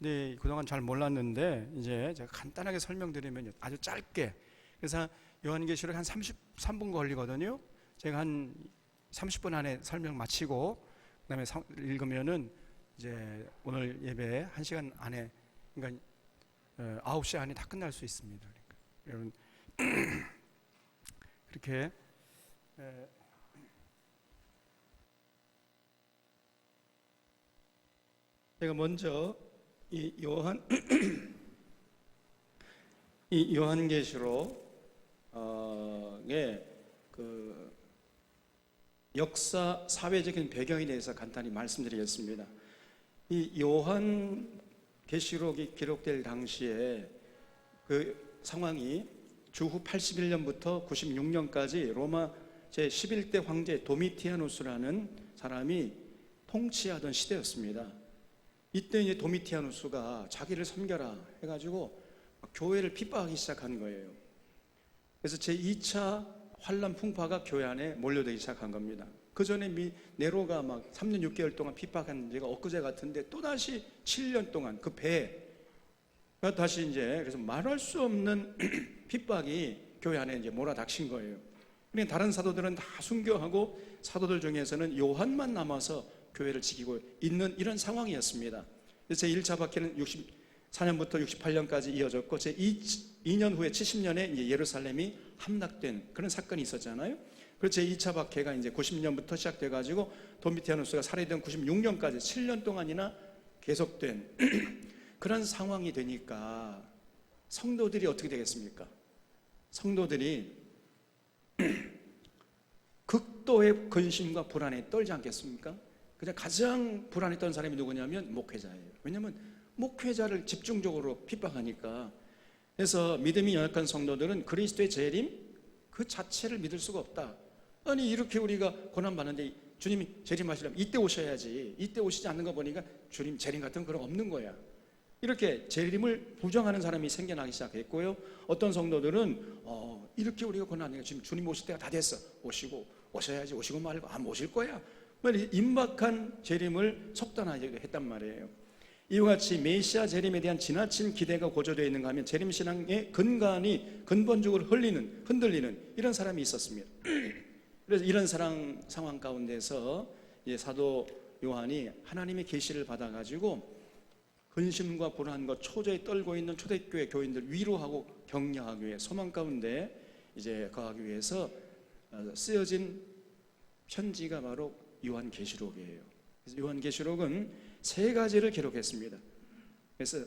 네, 그동안 잘 몰랐는데 이제 제가 간단하게 설명드리면 아주 짧게, 그래서 요한계시록 한 33분 걸리거든요. 제가 한 30분 안에 설명 마치고 그다음에 읽으면은 이제 오늘 예배 1시간 안에, 그러니까 9시 안에 다 끝날 수 있습니다. 그러니까 여러분 그렇게 제가 먼저 이 요한계시록의 그 역사 사회적인 배경에 대해서 간단히 말씀드리겠습니다. 이 요한계시록이 기록될 당시에 그 상황이 주후 81년부터 96년까지 로마 제11대 황제 도미티아누스라는 사람이 통치하던 시대였습니다. 이때 이제 도미티아누스가 자기를 섬겨라 해가지고 교회를 핍박하기 시작한 거예요. 그래서 제2차 환란 풍파가 교회 안에 몰려들기 시작한 겁니다. 그 전에 네로가 막 3년 6개월 동안 핍박한 지가 엊그제 같은데 또다시 7년 동안 그 배가 다시 이제 그래서 말할 수 없는 핍박이 교회 안에 이제 몰아닥친 거예요. 그러니까 다른 사도들은 다 순교하고 사도들 중에서는 요한만 남아서 교회를 지키고 있는 이런 상황이었습니다. 제1차 박해는 64년부터 68년까지 이어졌고 제2년 후에 70년에 이제 예루살렘이 함락된 그런 사건이 있었잖아요. 그래서 제2차 박해가 이제 90년부터 시작돼 가지고 도미티아누스가 살해된 96년까지 7년 동안이나 계속된 그런 상황이 되니까 성도들이 어떻게 되겠습니까? 성도들이 극도의 근심과 불안에 떨지 않겠습니까? 그냥 가장 불안했던 사람이 누구냐면 목회자예요. 왜냐하면 목회자를 집중적으로 핍박하니까. 그래서 믿음이 연약한 성도들은 그리스도의 재림 그 자체를 믿을 수가 없다. 아니 이렇게 우리가 고난받는데 주님이 재림하시려면 이때 오셔야지, 이때 오시지 않는 거 보니까 주님 재림 같은 그런 거 없는 거야. 이렇게 재림을 부정하는 사람이 생겨나기 시작했고요. 어떤 성도들은 이렇게 우리가 고난하니까 지금 주님 오실 때가 다 됐어, 오셔야지, 오시고 말고 안 오실 거야, 임박한 재림을 속단하게 했단 말이에요. 이와 같이 메시아 재림에 대한 지나친 기대가 고조되어 있는가 하면 재림신앙의 근간이 근본적으로 흔들리는 이런 사람이 있었습니다. 그래서 이런 상황 가운데서 사도 요한이 하나님의 계시를 받아가지고 근심과 불안과 초조에 떨고 있는 초대교회 교인들 위로하고 격려하기 위해 소망 가운데 이제 거하기 위해서 쓰여진 편지가 바로 요한계시록이에요. 그래서 요한계시록은 3가지를 기록했습니다. 그래서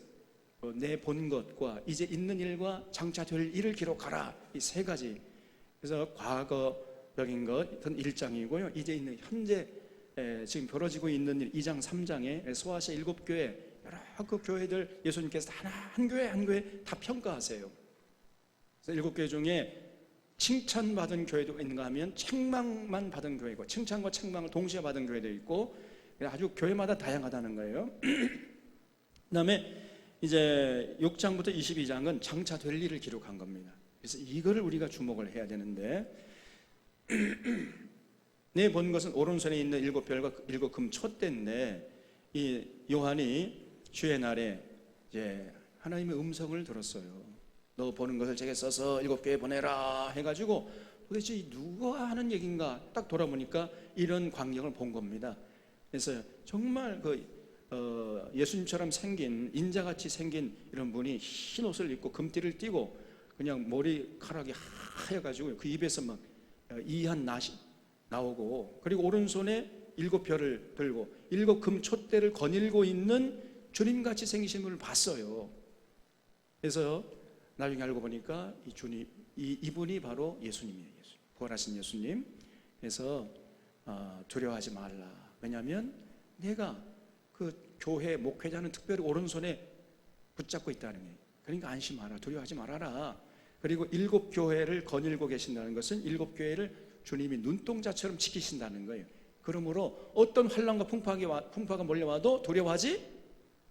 내 본 것과 이제 있는 일과 장차 될 일을 기록하라, 이 3가지. 그래서 과거적인 것은 1장이고요. 이제 있는 현재 지금 벌어지고 있는 일 2장 3장에 소아시아 7교회 여러 그 교회들 예수님께서 하나 한 교회 다 평가하세요. 그래서 7교회 중에 칭찬받은 교회도 있는가 하면 책망만 받은 교회고, 칭찬과 책망을 동시에 받은 교회도 있고, 아주 교회마다 다양하다는 거예요. 그 다음에 이제 6장부터 22장은 장차 될 일을 기록한 겁니다. 그래서 이거를 우리가 주목을 해야 되는데, 내 본 것은 오른손에 있는 7별과 7금 촛대인데, 이 요한이 주의 날에 이제 하나님의 음성을 들었어요. 너 보는 것을 제게 써서 7교회에 보내라 해가지고, 도대체 누가 하는 얘기인가 딱 돌아보니까 이런 광경을 본 겁니다. 그래서 정말 예수님처럼 생긴, 인자같이 생긴 이런 분이 흰 옷을 입고 금띠를 띠고 그냥 머리카락이 하여가지고 그 입에서 막 이한 낫이 나오고, 그리고 오른손에 7별을 들고 7금 촛대를 거닐고 있는 주님같이 생기신 분을 봤어요. 그래서 나중에 알고 보니까 이분이 바로 예수님이에요. 부활하신 예수님. 그래서 두려워하지 말라. 왜냐하면 내가 그 교회 목회자는 특별히 오른손에 붙잡고 있다는 거예요. 그러니까 안심하라, 두려워하지 말아라. 그리고 7교회를 거닐고 계신다는 것은 7교회를 주님이 눈동자처럼 지키신다는 거예요. 그러므로 어떤 환난과 풍파가 몰려와도 두려워하지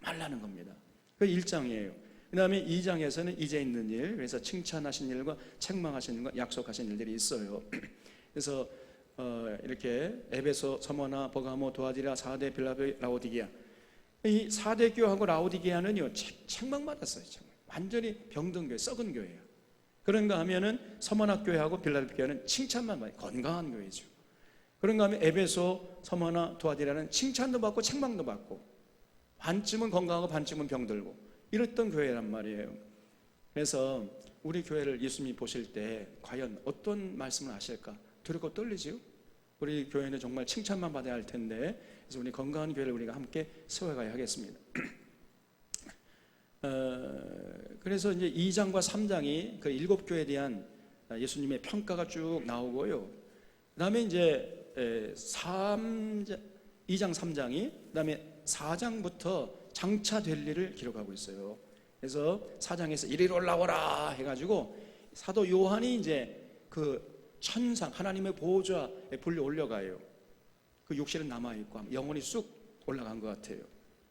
말라는 겁니다. 그 1장이에요. 그 다음에 2장에서는 이제 있는 일, 그래서 칭찬하신 일과 책망하신 일과 약속하신 일들이 있어요. 그래서 이렇게 에베소, 서머나, 버가모, 도아디라, 사데, 빌라벨, 라오디게아, 이 사대 교회하고 라오디게아는요 책망받았어요. 책망. 완전히 병든 교회, 썩은 교회예요. 그런가 하면은 서머나 교회하고 빌라델피아 교회는 칭찬만 받아요. 건강한 교회죠. 그런가 하면 에베소, 서머나, 두아디라는 칭찬도 받고 책망도 받고 반쯤은 건강하고 반쯤은 병들고 이랬던 교회란 말이에요. 그래서 우리 교회를 예수님이 보실 때 과연 어떤 말씀을 하실까 두렵고 떨리지요. 우리 교회는 정말 칭찬만 받아야 할 텐데, 그래서 우리 건강한 교회를 우리가 함께 세워가야 하겠습니다. 그래서 이제 2장과 3장이 그 7교회에 대한 예수님의 평가가 쭉 나오고요. 그 다음에 이제 2장 3장이 그 다음에 4장부터 장차 될 일을 기록하고 있어요. 그래서 4장에서 이리로 올라오라 해가지고 사도 요한이 이제 그 천상 하나님의 보호자에 불려 올려가요. 그 육실은 남아있고 영혼이 쑥 올라간 것 같아요.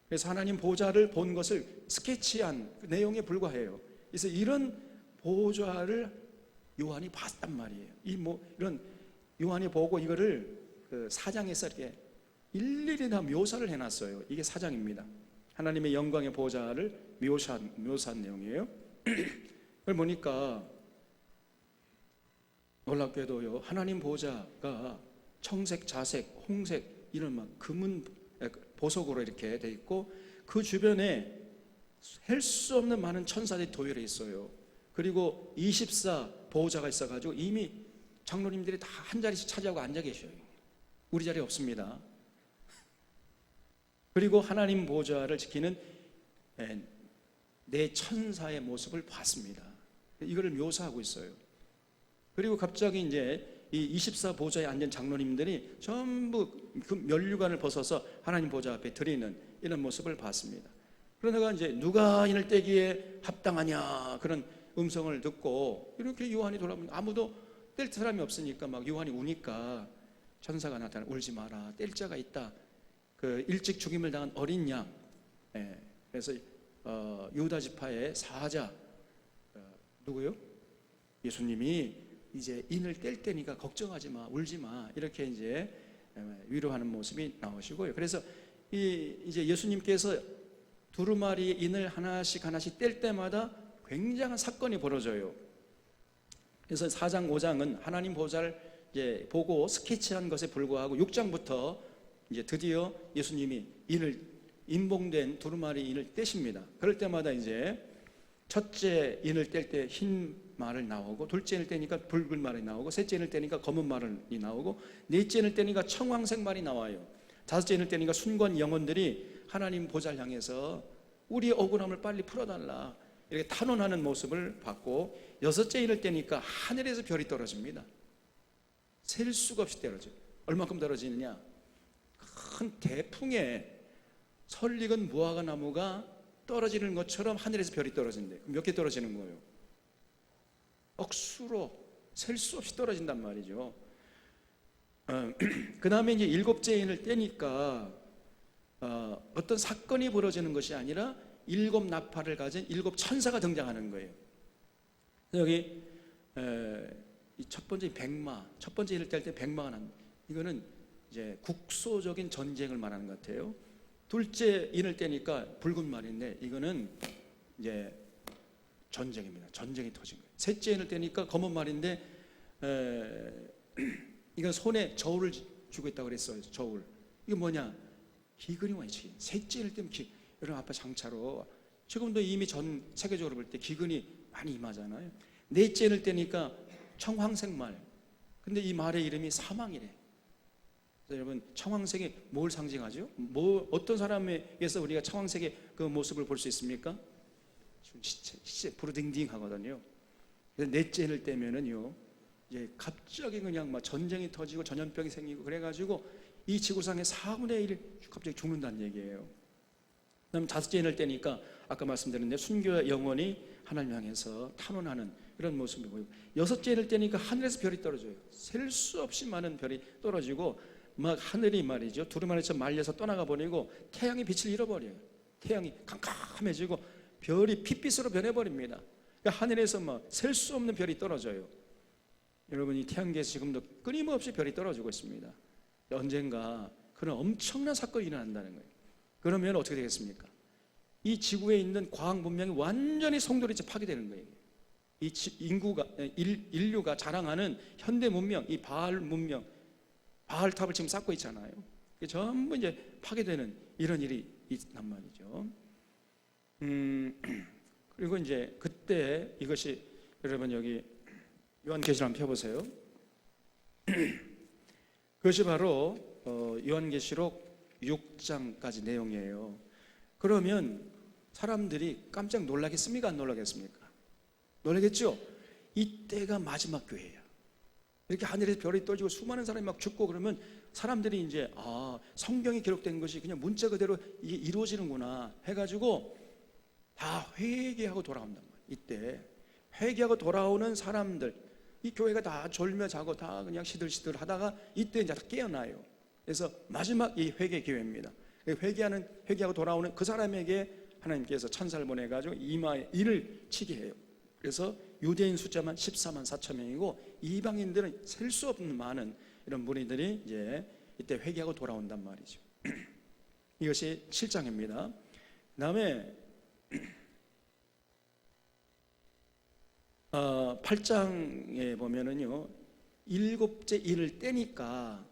그래서 하나님 보호자를 본 것을 스케치한 그 내용에 불과해요. 그래서 이런 보호자를 요한이 봤단 말이에요. 이런 요한이 보고 이거를 그 4장에서 이렇게 일일이 다 묘사를 해놨어요. 이게 4장입니다. 하나님의 영광의 보호자를 묘사한 내용이에요. 그걸 보니까 놀랍게도요, 하나님 보호자가 청색, 자색, 홍색 이런 막 금은 보석으로 이렇게 돼 있고 그 주변에 셀 수 없는 많은 천사들이 도열해 있어요. 그리고 24 보호자가 있어가지고 이미 장로님들이 다 한 자리씩 차지하고 앉아 계셔요. 우리 자리 없습니다. 그리고 하나님 보호자를 지키는 네 천사의 모습을 봤습니다. 이거를 묘사하고 있어요. 그리고 갑자기 이제 이 24 보호자에 앉은 장로님들이 전부 그 면류관을 벗어서 하나님 보호자 앞에 드리는 이런 모습을 봤습니다. 그러다가 이제 누가 이를 떼기에 합당하냐 그런 음성을 듣고 이렇게 요한이 돌아보니 아무도 뗄 사람이 없으니까 막 요한이 우니까 천사가 나타나 울지 마라, 뗄 자가 있다. 그 일찍 죽임을 당한 어린 양, 그래서 유다 지파의 사자 누구요? 예수님이 이제 인을 뗄 때니까 걱정하지 마, 울지 마 이렇게 이제 위로하는 모습이 나오시고요. 그래서 이제 예수님께서 두루마리 인을 하나씩 뗄 때마다 굉장한 사건이 벌어져요. 그래서 4장 5장은 하나님 보호자를 이제 보고 스케치한 것에 불과하고 6장부터 이제 드디어 예수님이 인봉된 두루마리 인을 떼십니다. 그럴 때마다 이제 첫째 인을 뗄 때 흰 말을 나오고, 둘째 인을 떼니까 붉은 말이 나오고, 셋째 인을 떼니까 검은 말이 나오고, 넷째 인을 떼니까 청황색 말이 나와요. 다섯째 인을 떼니까 순관 영혼들이 하나님 보좌를 향해서 우리의 억울함을 빨리 풀어달라 이렇게 탄원하는 모습을 봤고, 여섯째 인을 떼니까 하늘에서 별이 떨어집니다. 셀 수가 없이 떨어져요. 얼마큼 떨어지느냐? 큰 대풍에 설익은 무화과 나무가 떨어지는 것처럼 하늘에서 별이 떨어진대요. 몇 개 떨어지는 거예요? 억수로 셀 수 없이 떨어진단 말이죠. 그 다음에 이제 일곱째 인을 떼니까 어떤 사건이 벌어지는 것이 아니라 일곱 나팔을 가진 일곱 천사가 등장하는 거예요. 여기 첫 번째 백마, 첫 번째 인을 뗄 때 백마가 납니다. 이거는 이제 국소적인 전쟁을 말하는 것 같아요. 둘째 인을 떼니까 붉은 말인데 이거는 이제 전쟁입니다. 전쟁이 터진 거예요. 셋째 인을 떼니까 검은 말인데 이건 손에 저울을 쥐고 있다고 그랬어요. 저울. 이게 뭐냐? 기근이 와야지. 셋째 인을 떼면 여러분 아빠 장차로 지금도 이미 전 세계적으로 볼 때 기근이 많이 임하잖아요. 넷째 인을 떼니까 청황색 말. 근데 이 말의 이름이 사망이래. 여러분 청황색이 뭘 상징하죠? 어떤 사람에게서 우리가 청황색의 그 모습을 볼 수 있습니까? 시체 부르딩딩하거든요. 그래서 넷째 인을 떼면은요, 이제 갑자기 그냥 막 전쟁이 터지고 전염병이 생기고 그래가지고 이 지구상의 4분의 1이 갑자기 죽는다는 얘기예요. 그다음 다섯째 인을 떼니까 아까 말씀드렸는데 순교의 영혼이 하나님 향해서 탄원하는 이런 모습이 보이고, 여섯째 인을 떼니까 하늘에서 별이 떨어져요. 셀 수 없이 많은 별이 떨어지고 막 하늘이 말이죠, 두루마리처럼 말려서 떠나가 버리고 태양이 빛을 잃어버려요. 태양이 캄캄해지고 별이 핏빛으로 변해버립니다. 그러니까 하늘에서 막 셀 수 없는 별이 떨어져요. 여러분이 태양계에서 지금도 끊임없이 별이 떨어지고 있습니다. 언젠가 그런 엄청난 사건이 일어난다는 거예요. 그러면 어떻게 되겠습니까? 이 지구에 있는 과학 문명이 완전히 성도로 이제 파괴되는 거예요. 이 인류가 자랑하는 현대 문명, 이 바알 문명, 바알탑을 지금 쌓고 있잖아요. 이게 전부 이제 파괴되는 이런 일이 있단 말이죠. 그리고 이제 그때 이것이, 여러분 여기 요한계시록 한번 펴보세요. 그것이 바로 요한계시록 6장까지 내용이에요. 그러면 사람들이 깜짝 놀라겠습니까? 안 놀라겠습니까? 놀라겠죠? 이때가 마지막 교회야. 이렇게 하늘에서 별이 떨어지고 수많은 사람이 막 죽고 그러면 사람들이 이제 성경에 기록된 것이 그냥 문자 그대로 이게 이루어지는구나 해가지고 다 회개하고 돌아온단 말이에요. 이때 회개하고 돌아오는 사람들, 이 교회가 다 졸며 자고 다 그냥 시들시들 하다가 이때 이제 다 깨어나요. 그래서 마지막 이 회개 기회입니다. 회개하고 돌아오는 그 사람에게 하나님께서 천사를 보내가지고 이마에 일을 치게 해요. 그래서 유대인 숫자만 14만 4천 명이고 이방인들은 셀 수 없는 많은 이런 무리들이 이제 이때 회개하고 돌아온단 말이죠. 이것이 7장입니다. 그 다음에 8장에 보면은요, 일곱째 일을 떼니까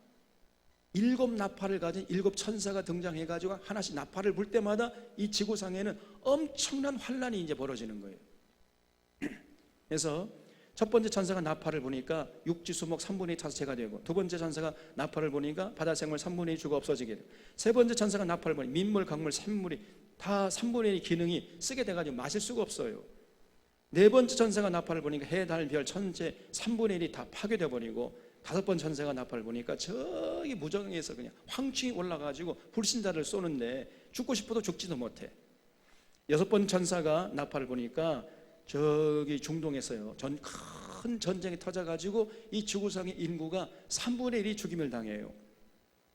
일곱 나팔을 가진 일곱 천사가 등장해가지고 하나씩 나팔을 불 때마다 이 지구상에는 엄청난 환란이 이제 벌어지는 거예요. 그래서 첫 번째 천사가 나팔을 부니까 육지 수목 3분의 2 타서체가 되고, 두 번째 천사가 나팔을 부니까 바다 생물 3분의 2 죽어 없어지게 되고, 세 번째 천사가 나팔을 부니 민물, 강물, 샘물이 다 3분의 2 기능이 쓰게 돼가지고 마실 수가 없어요. 네 번째 천사가 나팔을 부니까 해, 달, 별, 천체 3분의 1이 다 파괴돼 버리고, 다섯 번째 천사가 나팔을 부니까 저기 무정에서 그냥 황충이 올라가지고 불신자를 쏘는데 죽고 싶어도 죽지도 못해. 여섯 번째 천사가 나팔을 부니까 저기 중동에서요, 큰 전쟁이 터져가지고 이 지구상의 인구가 3분의 1이 죽임을 당해요.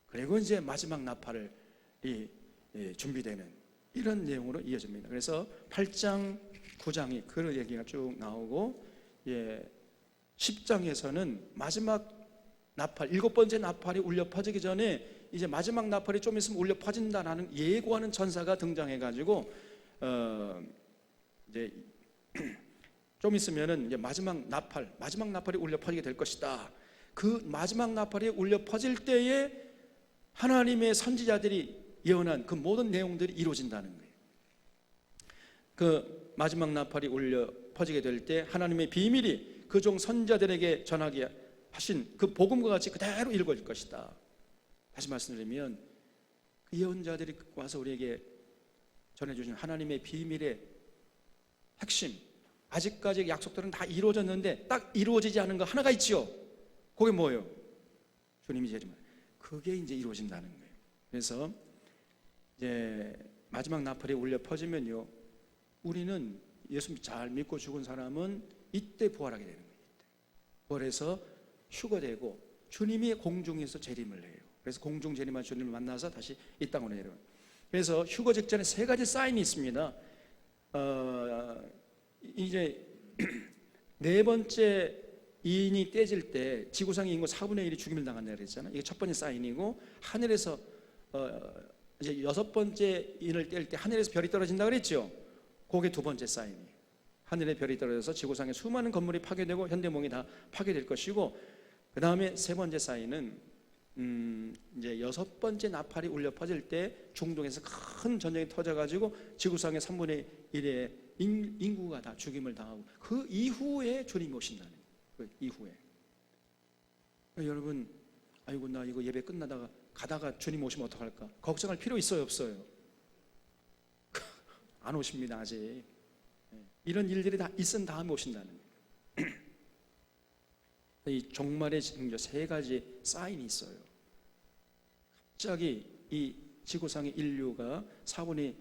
그리고 이제 마지막 나팔이 준비되는 이런 내용으로 이어집니다. 그래서 8장, 9장이 그런 얘기가 쭉 나오고, 10장에서는 마지막 나팔, 일곱 번째 나팔이 울려 퍼지기 전에 이제 마지막 나팔이 좀 있으면 울려 퍼진다라는 예고하는 천사가 등장해가지고 이제 좀 있으면은 이제 마지막 나팔이 울려 퍼지게 될 것이다. 그 마지막 나팔이 울려 퍼질 때에 하나님의 선지자들이 예언한 그 모든 내용들이 이루어진다는 거예요. 그 마지막 나팔이 울려 퍼지게 될 때 하나님의 비밀이 그 종 선지자들에게 전하게 하신 그 복음과 같이 그대로 이루어질 것이다. 다시 말씀드리면 그 예언자들이 와서 우리에게 전해주신 하나님의 비밀의 핵심, 아직까지 약속들은 다 이루어졌는데 딱 이루어지지 않은 거 하나가 있지요. 그게 뭐예요? 주님이 제일 그게 이제 이루어진다는 거예요. 그래서 이제 마지막 나팔이 울려 퍼지면요, 우리는 예수 잘 믿고 죽은 사람은 이때 부활하게 되는 거예요. 부활해서 휴거되고 주님이 공중에서 재림을 해요. 그래서 공중 재림한 주님을 만나서 다시 이 땅으로 내려요. 그래서 휴거 직전에 세 가지 사인이 있습니다. 이제 네 번째 인이 떼질 때 지구상의 인구 4분의 1이 죽임을 당한다 그랬잖아요. 이게 첫 번째 사인이고, 하늘에서 이제 여섯 번째 인을 뗄 때 하늘에서 별이 떨어진다 그랬죠. 그게 두 번째 사인이에요. 하늘에 별이 떨어져서 지구상에 수많은 건물이 파괴되고 현대몽이 다 파괴될 것이고, 그 다음에 세 번째 사인은 이제 여섯 번째 나팔이 울려 퍼질 때 중동에서 큰 전쟁이 터져가지고 지구상의 3분의 1의 인구가 다 죽임을 당하고, 그 이후에 주님이 오신다는 거예요. 그 이후에. 여러분, 아이고 나 이거 예배 끝나다가 가다가 주님 오시면 어떡할까? 걱정할 필요 있어요, 없어요? 안 오십니다, 아직. 이런 일들이 다 있은 다음에 오신다는 거예요. 이 종말의 징조 세 가지 사인이 있어요. 갑자기 이 지구상의 인류가 4분의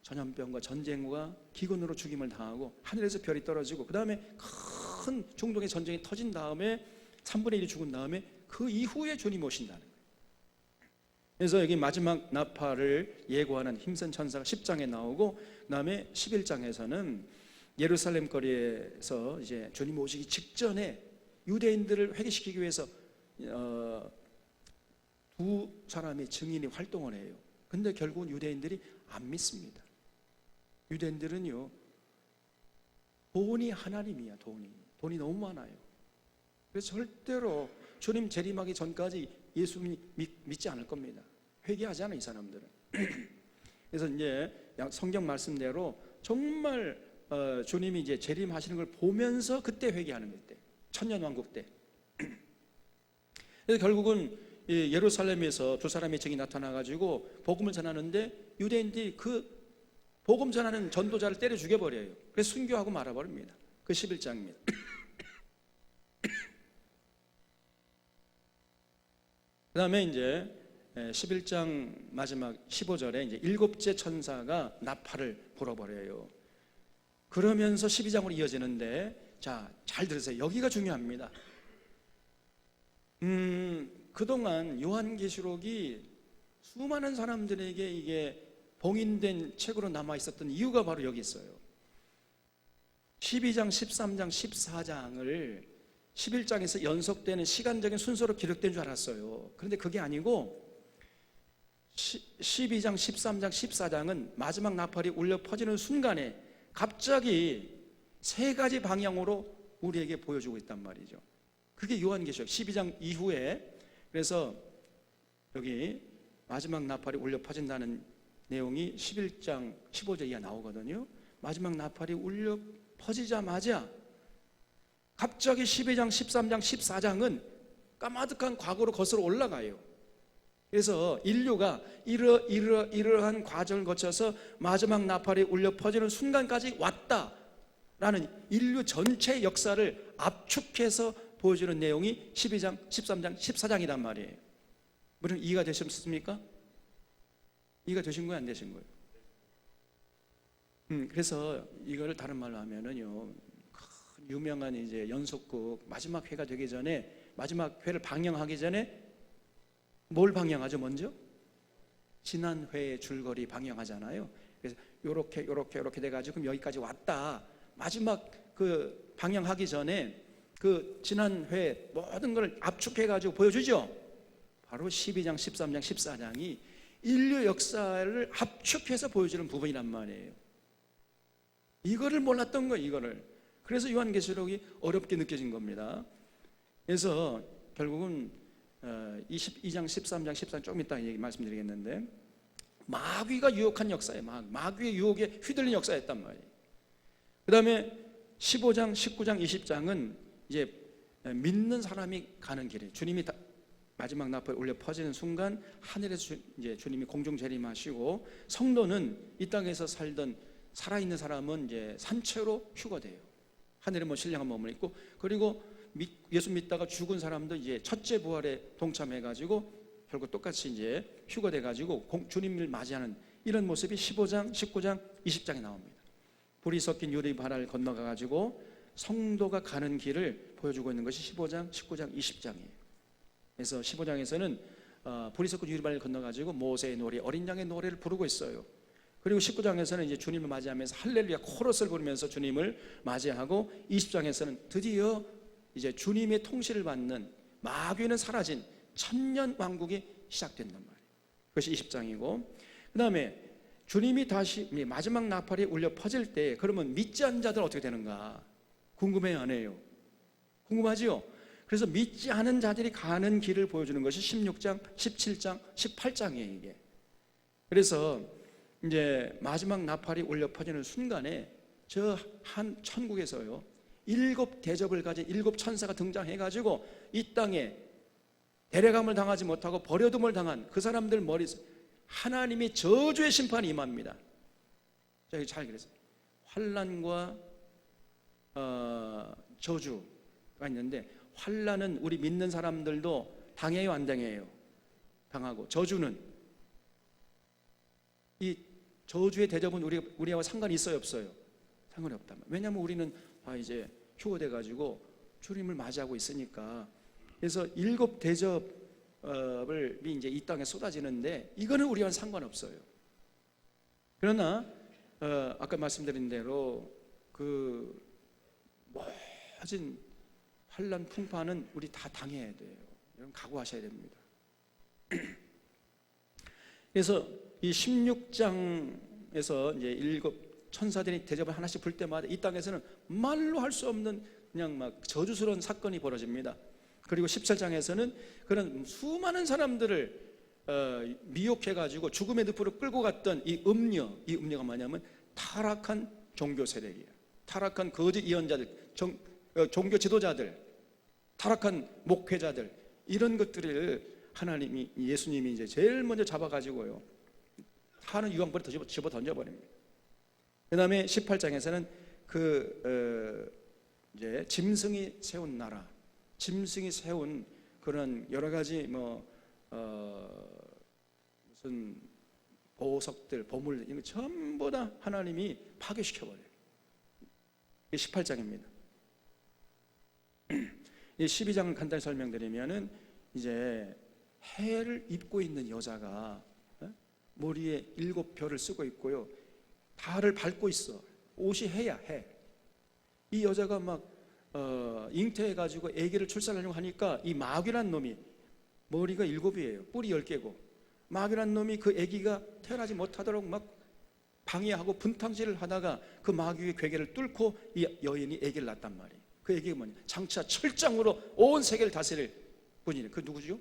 전염병과 전쟁과 기근으로 죽임을 당하고 하늘에서 별이 떨어지고, 그 다음에 큰 중동의 전쟁이 터진 다음에 3분의 1이 죽은 다음에 그 이후에 주님이 오신다는 거예요. 그래서 여기 마지막 나팔을 예고하는 힘센 천사가 10장에 나오고, 그 다음에 11장에서는 예루살렘 거리에서 이제 주님 오시기 직전에 유대인들을 회개시키기 위해서 두 사람의 증인이 활동을 해요. 근데 결국은 유대인들이 안 믿습니다. 유대인들은요, 돈이 하나님이야. 돈이 너무 많아요. 그래서 절대로 주님 재림하기 전까지 예수 믿지 않을 겁니다. 회개하지 않아, 이 사람들은. 그래서 이제 성경 말씀대로 정말 주님이 이제 재림하시는 걸 보면서 그때 회개하는 그때 천년왕국 때. 그래서 결국은 예루살렘에서 두 사람의 증이 나타나가지고 복음을 전하는데 유대인들이 그 복음 전하는 전도자를 때려 죽여버려요. 그래서 순교하고 말아버립니다. 그 11장입니다. 그 다음에 이제 11장 마지막 15절에 이제 일곱째 천사가 나팔을 불어버려요. 그러면서 12장으로 이어지는데, 자, 잘 들으세요. 여기가 중요합니다. 그동안 요한계시록이 수많은 사람들에게 이게 봉인된 책으로 남아 있었던 이유가 바로 여기 있어요. 12장, 13장, 14장을 11장에서 연속되는 시간적인 순서로 기록된 줄 알았어요. 그런데 그게 아니고 12장, 13장, 14장은 마지막 나팔이 울려 퍼지는 순간에 갑자기 세 가지 방향으로 우리에게 보여주고 있단 말이죠. 그게 요한계시록 12장 이후에, 그래서 여기 마지막 나팔이 울려 퍼진다는 내용이 11장 15절 이하 나오거든요. 마지막 나팔이 울려 퍼지자마자 갑자기 12장, 13장, 14장은 까마득한 과거로 거슬러 올라가요. 그래서 인류가 이러한 과정을 거쳐서 마지막 나팔이 울려 퍼지는 순간까지 왔다라는 인류 전체 역사를 압축해서 보여주는 내용이 12장, 13장, 14장이란 말이에요. 물론 이해가 되셨습니까? 이해가 되신 거예요, 안 되신 거예요? 그래서 이걸 다른 말로 하면은요, 큰 유명한 이제 연속극 마지막 회가 되기 전에, 마지막 회를 방영하기 전에 뭘 방영하죠? 먼저 지난 회의 줄거리 방영하잖아요. 그래서 요렇게 돼가지고 그럼 여기까지 왔다. 마지막 그 방영하기 전에 그 지난 회 모든 걸 압축해가지고 보여주죠. 바로 12장, 13장, 14장이 인류 역사를 압축해서 보여주는 부분이란 말이에요. 이거를 몰랐던 거예요, 이거를. 그래서 요한계시록이 어렵게 느껴진 겁니다. 그래서 결국은 22장, 13장, 14장 조금 이따 말씀드리겠는데, 마귀가 유혹한 역사예요. 마귀의 유혹에 휘둘린 역사였단 말이에요. 그 다음에 15장, 19장, 20장은 이제 믿는 사람이 가는 길이에요. 주님이 마지막 나팔 울려 퍼지는 순간 하늘에서 이제 주님이 공중 재림하시고, 성도는 이 땅에서 살던 살아있는 사람은 이제 산채로 휴거돼요. 하늘에 뭐 신령한 몸을 입고, 그리고 예수 믿다가 죽은 사람도 이제 첫째 부활에 동참해가지고 결국 똑같이 이제 휴거돼가지고 주님을 맞이하는 이런 모습이 15장, 19장, 20장에 나옵니다. 불이 섞인 유리바다를 건너가가지고 성도가 가는 길을 보여주고 있는 것이 15장, 19장, 20장이에요. 그래서 15장에서는 불이 섞인 유리바다를 건너가지고 모세의 노래, 어린 양의 노래를 부르고 있어요. 그리고 19장에서는 이제 주님을 맞이하면서 할렐루야 코러스를 부르면서 주님을 맞이하고, 20장에서는 드디어 이제 주님의 통치를 받는, 마귀는 사라진 천년 왕국이 시작된단 말이에요. 그것이 20장이고, 그 다음에 주님이 다시 마지막 나팔이 울려 퍼질 때, 그러면 믿지 않는 자들은 어떻게 되는가 궁금해요, 안 해요? 궁금하지요? 그래서 믿지 않은 자들이 가는 길을 보여주는 것이 16장, 17장, 18장이에요 이게. 그래서 이제 마지막 나팔이 울려 퍼지는 순간에 저 한 천국에서요, 7 대접을 가진 7 천사가 등장해가지고 이 땅에 데려감을 당하지 못하고 버려둠을 당한 그 사람들 머리에서 하나님이 저주의 심판이 임합니다. 저기 잘 그랬어요. 환난과 저주가 있는데, 환난은 우리 믿는 사람들도 당해요, 안 당해요? 당하고, 저주는, 이 저주의 대접은 우리와 상관이 있어요, 없어요? 상관이 없단 말이에요. 왜냐하면 우리는 이제 휴거돼가지고 주님을 맞이하고 있으니까. 그래서 7 대접을 이제 이 땅에 쏟아지는데, 이거는 우리와는 상관없어요. 그러나 아까 말씀드린 대로 그 모진 환난 풍파는 우리 다 당해야 돼요. 여러분 각오하셔야 됩니다. 그래서 이 16장에서 이제 일곱 천사들이 대접을 하나씩 불 때마다 이 땅에서는 말로 할 수 없는 그냥 막 저주스러운 사건이 벌어집니다. 그리고 17장에서는 그런 수많은 사람들을 미혹해가지고 죽음의 늪으로 끌고 갔던 이 음녀가 뭐냐면 타락한 종교 세력이에요. 타락한 거짓 예언자들, 종교 지도자들, 타락한 목회자들, 이런 것들을 하나님이, 예수님이 이제 제일 먼저 잡아가지고요, 하는 유황불에 집어 던져버립니다. 그 다음에 18장에서는 이제 짐승이 세운 나라, 짐승이 세운 그런 여러 가지 무슨 보석들, 보물, 이런 거 전부 다 하나님이 파괴시켜버려요. 이게 18장입니다. 이 12장을 간단히 설명드리면은 이제 해를 입고 있는 여자가 머리에 7별을 쓰고 있고요, 달을 밟고 있어. 옷이 해야 해. 이 여자가 막 잉태해가지고 아기를 출산하려고 하니까 이 마귀란 놈이, 머리가 7이에요, 뿔이 10개고, 마귀란 놈이 그 아기가 태어나지 못하도록 막 방해하고 분탕질을 하다가 그 마귀의 괴계를 뚫고 이 여인이 아기를 낳았단 말이에요. 그 아기가 뭐냐, 장차 철장으로 온 세계를 다스릴 분이에요. 그 누구죠?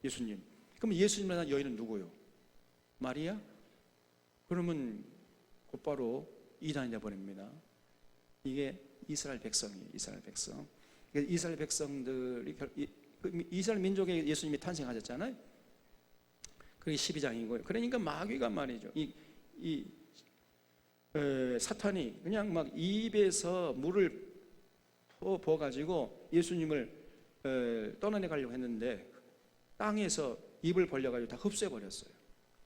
예수님. 그럼 예수님을 낳은 여인은 누구요? 마리아? 그러면 곧바로 이단이 되어버립니다. 이게 이스라엘 백성이에요. 이스라엘 백성. 이스라엘 백성들이, 이스라엘 민족에 예수님이 탄생하셨잖아요. 그게 12장이고요. 그러니까 마귀가 말이죠, 사탄이 그냥 막 입에서 물을 부어가지고 예수님을 떠나내 가려고 했는데 땅에서 입을 벌려가지고 다 흡수해버렸어요.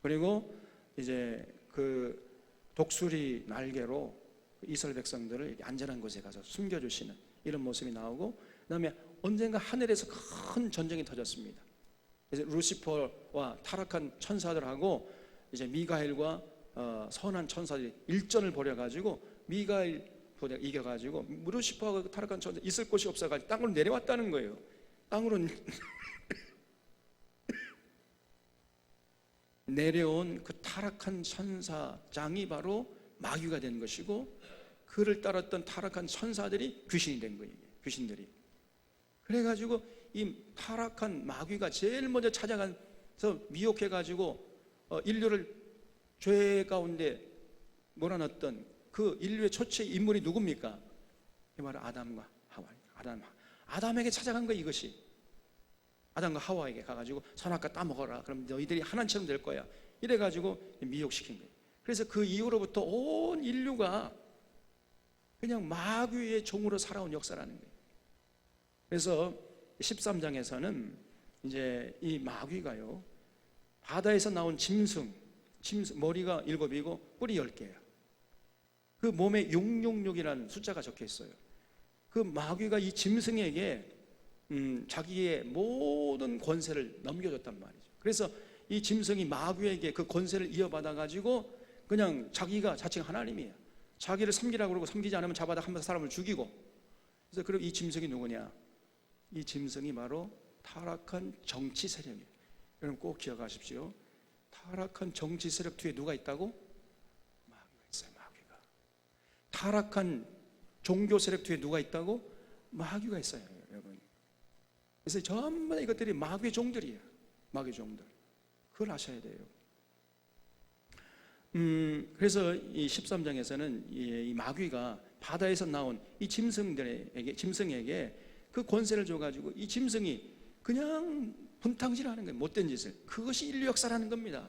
그리고 이제 그 독수리 날개로 이스라엘 백성들을 안전한 곳에 가서 숨겨주시는 이런 모습이 나오고, 그 다음에 언젠가 하늘에서 큰 전쟁이 터졌습니다. 이제 루시퍼와 타락한 천사들하고 이제 미가엘과 선한 천사들이 일전을 벌여가지고 미가엘보다 이겨가지고 루시퍼하고 타락한 천사 있을 곳이 없어가지고 땅으로 내려왔다는 거예요. 땅으로 내려온 그 타락한 천사장이 바로 마귀가 된 것이고, 그를 따랐던 타락한 천사들이 귀신이 된 거예요. 귀신들이. 그래가지고 이 타락한 마귀가 제일 먼저 찾아가서 미혹해가지고 인류를 죄 가운데 몰아넣었던 그 인류의 초체 인물이 누굽니까? 이 말은 아담과 하와. 아담에게 찾아간 거예요. 이것이 아담과 하와에게 가가지고 선악과 따먹어라, 그럼 너희들이 하나님처럼 될 거야, 이래가지고 미혹시킨 거예요. 그래서 그 이후로부터 온 인류가 그냥 마귀의 종으로 살아온 역사라는 거예요. 그래서 13장에서는 이제 이 마귀가요, 바다에서 나온 짐승, 머리가 7이고 뿔이 10개예요. 그 몸에 666이라는 숫자가 적혀 있어요. 그 마귀가 이 짐승에게 자기의 모든 권세를 넘겨줬단 말이죠. 그래서 이 짐승이 마귀에게 그 권세를 이어받아 가지고 그냥 자기가 자칭 하나님이에요. 자기를 섬기라고 그러고 섬기지 않으면 잡아다 한 번 사람을 죽이고. 그래서 그럼 이 짐승이 누구냐? 이 짐승이 바로 타락한 정치 세력이에요. 여러분 꼭 기억하십시오. 타락한 정치 세력 뒤에 누가 있다고? 마귀가 있어요. 마귀가. 타락한 종교 세력 뒤에 누가 있다고? 마귀가 있어요, 여러분. 그래서 전부 다 이것들이 마귀의 종들이에요. 마귀의 종들. 그걸 아셔야 돼요. 그래서 이 13장에서는 이 마귀가 바다에서 나온 이 짐승에게 그 권세를 줘가지고 이 짐승이 그냥 분탕질하는 거예요. 못된 짓을. 그것이 인류 역사라는 겁니다.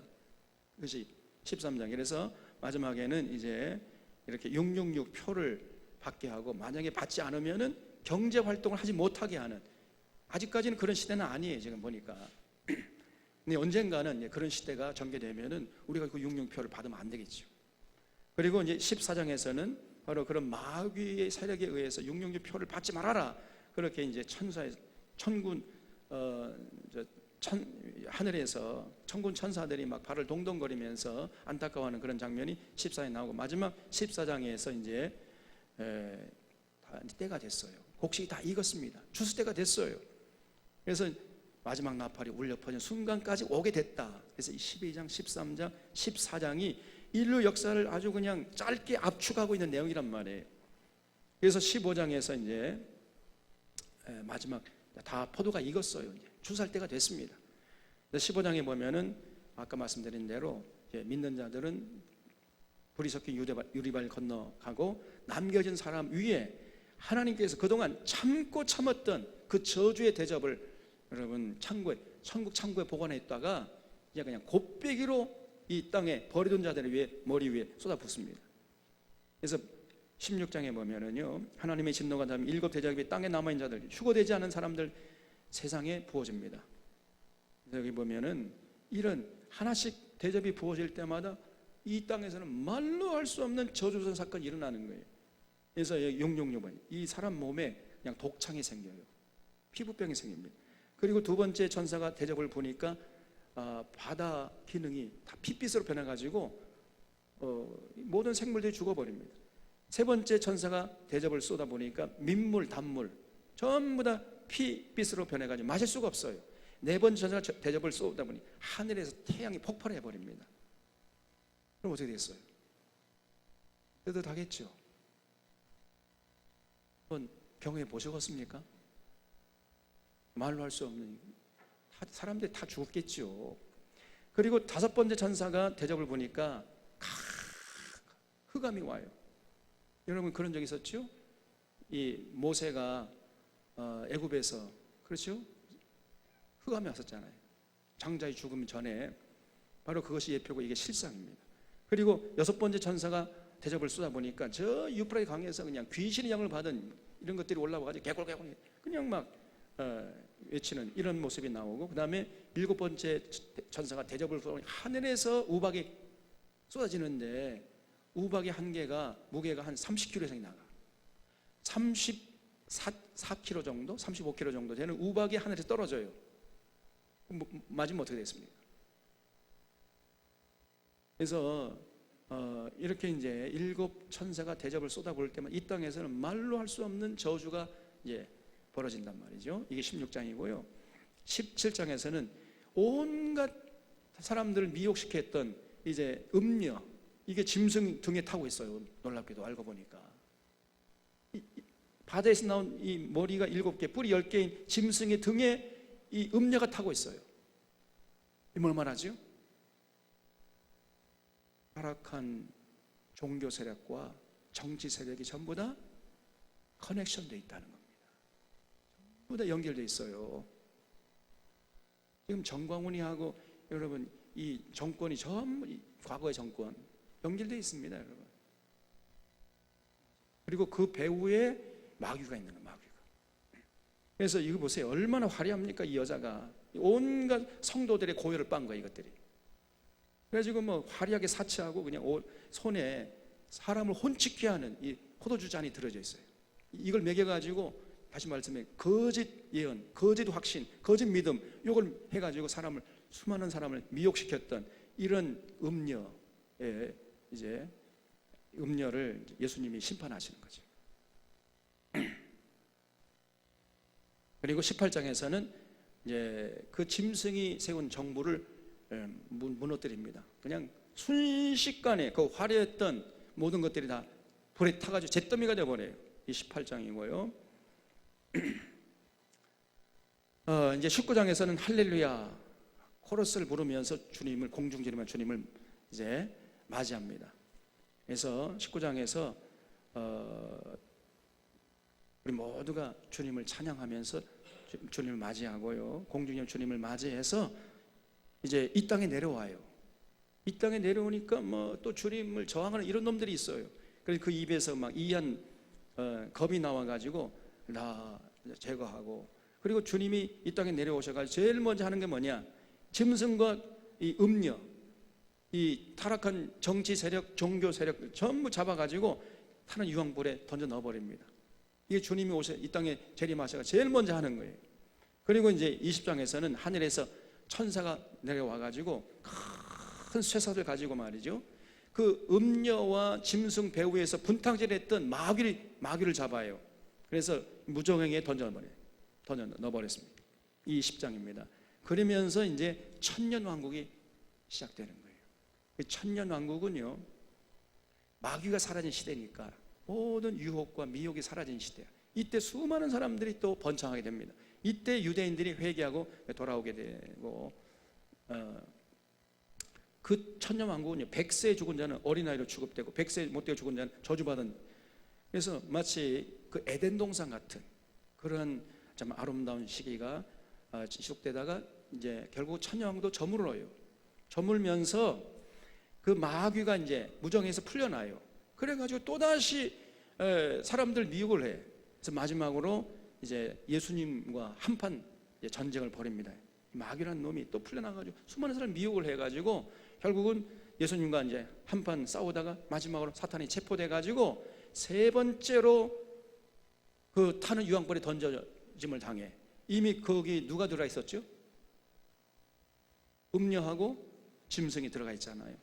그것이 13장. 그래서 마지막에는 이제 이렇게 666 표를 받게 하고, 만약에 받지 않으면은 경제 활동을 하지 못하게 하는, 아직까지는 그런 시대는 아니에요, 지금 보니까. 근데 언젠가는 그런 시대가 전개되면은 우리가 그 666표를 받으면 안 되겠죠. 그리고 이제 14장에서는 바로 그런 마귀의 세력에 의해서 666표를 받지 말아라, 그렇게 이제 천군 하늘에서 천군 천사들이 막 발을 동동거리면서 안타까워하는 그런 장면이 14장에 나오고, 마지막 14장에서 이제 다 때가 됐어요. 곡식이 다 익었습니다. 추수 때가 됐어요. 그래서 마지막 나팔이 울려 퍼진 순간까지 오게 됐다. 그래서 이 12장, 13장, 14장이 인류 역사를 아주 그냥 짧게 압축하고 있는 내용이란 말이에요. 그래서 15장에서 이제 마지막 다 포도가 익었어요. 이제 추수할 때가 됐습니다. 15장에 보면은 아까 말씀드린 대로 믿는 자들은 불이 섞인 유리발 건너가고 남겨진 사람 위에 하나님께서 그동안 참고 참았던 그 저주의 대접을 여러분 천국 창고에 보관했다가 이제 그냥 곱빼기로 이 땅에 버리던 자들의 위에 머리 위에 쏟아붓습니다. 그래서 16장에 보면은요, 하나님의 진노가 닿으면 일곱 대접이 땅에 남아있는 자들, 휴거되지 않은 사람들 세상에 부어집니다. 여기 보면은 이런 하나씩 대접이 부어질 때마다 이 땅에서는 말로 할 수 없는 저주선 사건이 일어나는 거예요. 그래서 666번 이 사람 몸에 그냥 독창이 생겨요. 피부병이 생깁니다. 그리고 두 번째 천사가 대접을 보니까 바다 기능이 다 핏빛으로 변해가지고 모든 생물들이 죽어버립니다. 세 번째 천사가 대접을 쏟아보니까 민물, 단물 전부 다 핏빛으로 변해가지고 마실 수가 없어요. 네 번째 천사가 대접을 쏟아보니 하늘에서 태양이 폭발해버립니다. 그럼 어떻게 되겠어요? 뜨뜻하겠죠. 한번 경험해 보셨습니까? 말로 할 수 없는, 사람들이 다 죽었겠죠. 그리고 다섯 번째 천사가 대접을 보니까 흑암이 와요. 여러분 그런 적 있었죠? 이 모세가 애굽에서 그렇죠? 흑암이 왔었잖아요. 장자의 죽음 전에. 바로 그것이 예표고 이게 실상입니다. 그리고 여섯 번째 천사가 대접을 쏟아보니까 저 유프라ate 강에서 그냥 귀신의 영을 받은 이런 것들이 올라와가지고 개골개골 그냥 막 외치는 이런 모습이 나오고, 그 다음에 일곱 번째 천사가 대접을 쏟아보니 하늘에서 우박이 쏟아지는데 우박의 한 개가 무게가 한 30kg 이상이 나가. 34kg 정도, 35kg 정도 되는 우박이 하늘에서 떨어져요. 맞으면 어떻게 되겠습니까? 그래서 이렇게 이제 일곱 천사가 대접을 쏟아볼 때만 이 땅에서는 말로 할 수 없는 저주가 이제 벌어진단 말이죠. 이게 16장이고요. 17장에서는 온갖 사람들을 미혹시켜 했던 이제 음녀, 이게 짐승 등에 타고 있어요. 놀랍게도 알고 보니까 바다에서 나온 이 머리가 7개, 뿔이 10개인 짐승의 등에 이 음녀가 타고 있어요. 이 뭘 말하죠? 타락한 종교 세력과 정치 세력이 전부 다 커넥션되어 있다는 겁니다. 전부 다 연결되어 있어요. 지금 정광훈이하고 여러분 이 정권이 전부 과거의 정권 연결되어 있습니다, 여러분. 그리고 그 배후에 마귀가 있는 거예요, 마귀가. 그래서 이거 보세요. 얼마나 화려합니까, 이 여자가. 온갖 성도들의 고열을 빤 거예요, 이것들이. 그래가지고 뭐 화려하게 사치하고 그냥 손에 사람을 혼치게 하는 이 포도주 잔이 들어져 있어요. 이걸 먹여가지고 다시 말씀해 거짓 예언, 거짓 확신, 거짓 믿음 이걸 해가지고 수많은 사람을 미혹시켰던 이런 음녀의 이제 음녀를 예수님이 심판하시는 거죠. 그리고 18장에서는 이제 그 짐승이 세운 정부를 무너뜨립니다. 그냥 순식간에 그 화려했던 모든 것들이 다 불에 타가지고 잿더미가 되어버려요. 이 18장이고요. 이제 19장에서는 할렐루야 코러스를 부르면서 공중지르며 주님을 이제 맞이합니다. 그래서 19장에서 우리 모두가 주님을 찬양하면서 주님을 맞이하고요. 공중에 주님을 맞이해서 이제 이 땅에 내려와요. 이 땅에 내려오니까 뭐 또 주님을 저항하는 이런 놈들이 있어요. 그래서 그 입에서 막 이한 겁이 나와가지고 다 제거하고, 그리고 주님이 이 땅에 내려오셔가지고 제일 먼저 하는 게 뭐냐? 짐승과 이 음녀, 이 타락한 정치 세력, 종교 세력 전부 잡아가지고 타는 유황불에 던져 넣어버립니다. 이게 주님이 이 땅에 재림하셔가 제일 먼저 하는 거예요. 그리고 이제 20장에서는 하늘에서 천사가 내려와가지고 큰 쇠사를 가지고 말이죠, 그 음녀와 짐승 배후에서 분탕질했던 마귀를 잡아요. 그래서 무정행에 던져 넣어버렸습니다. 이 10장입니다. 그러면서 이제 천년 왕국이 시작되는 거예요. 그 천년 왕국은요, 마귀가 사라진 시대니까 모든 유혹과 미혹이 사라진 시대야. 이때 수많은 사람들이 또 번창하게 됩니다. 이때 유대인들이 회개하고 돌아오게 되고, 그 천년 왕국은요, 100세에 죽은 자는 어린아이로 취급되고 100세 못되어 죽은 자는 저주받은, 그래서 마치 그 에덴 동산 같은 그런 참 아름다운 시기가 지속되다가 이제 결국 천년 왕국도 저물어요. 저물면서 그 마귀가 이제 무정에서 풀려나요. 그래가지고 또다시 사람들 미혹을 해. 그래서 마지막으로 이제 예수님과 한판 전쟁을 벌입니다. 마귀라는 놈이 또 풀려나가지고 수많은 사람 미혹을 해가지고 결국은 예수님과 이제 한판 싸우다가 마지막으로 사탄이 체포돼가지고 세 번째로 그 타는 유황불에 던져짐을 당해. 이미 거기 누가 들어가 있었죠? 음녀하고 짐승이 들어가 있잖아요.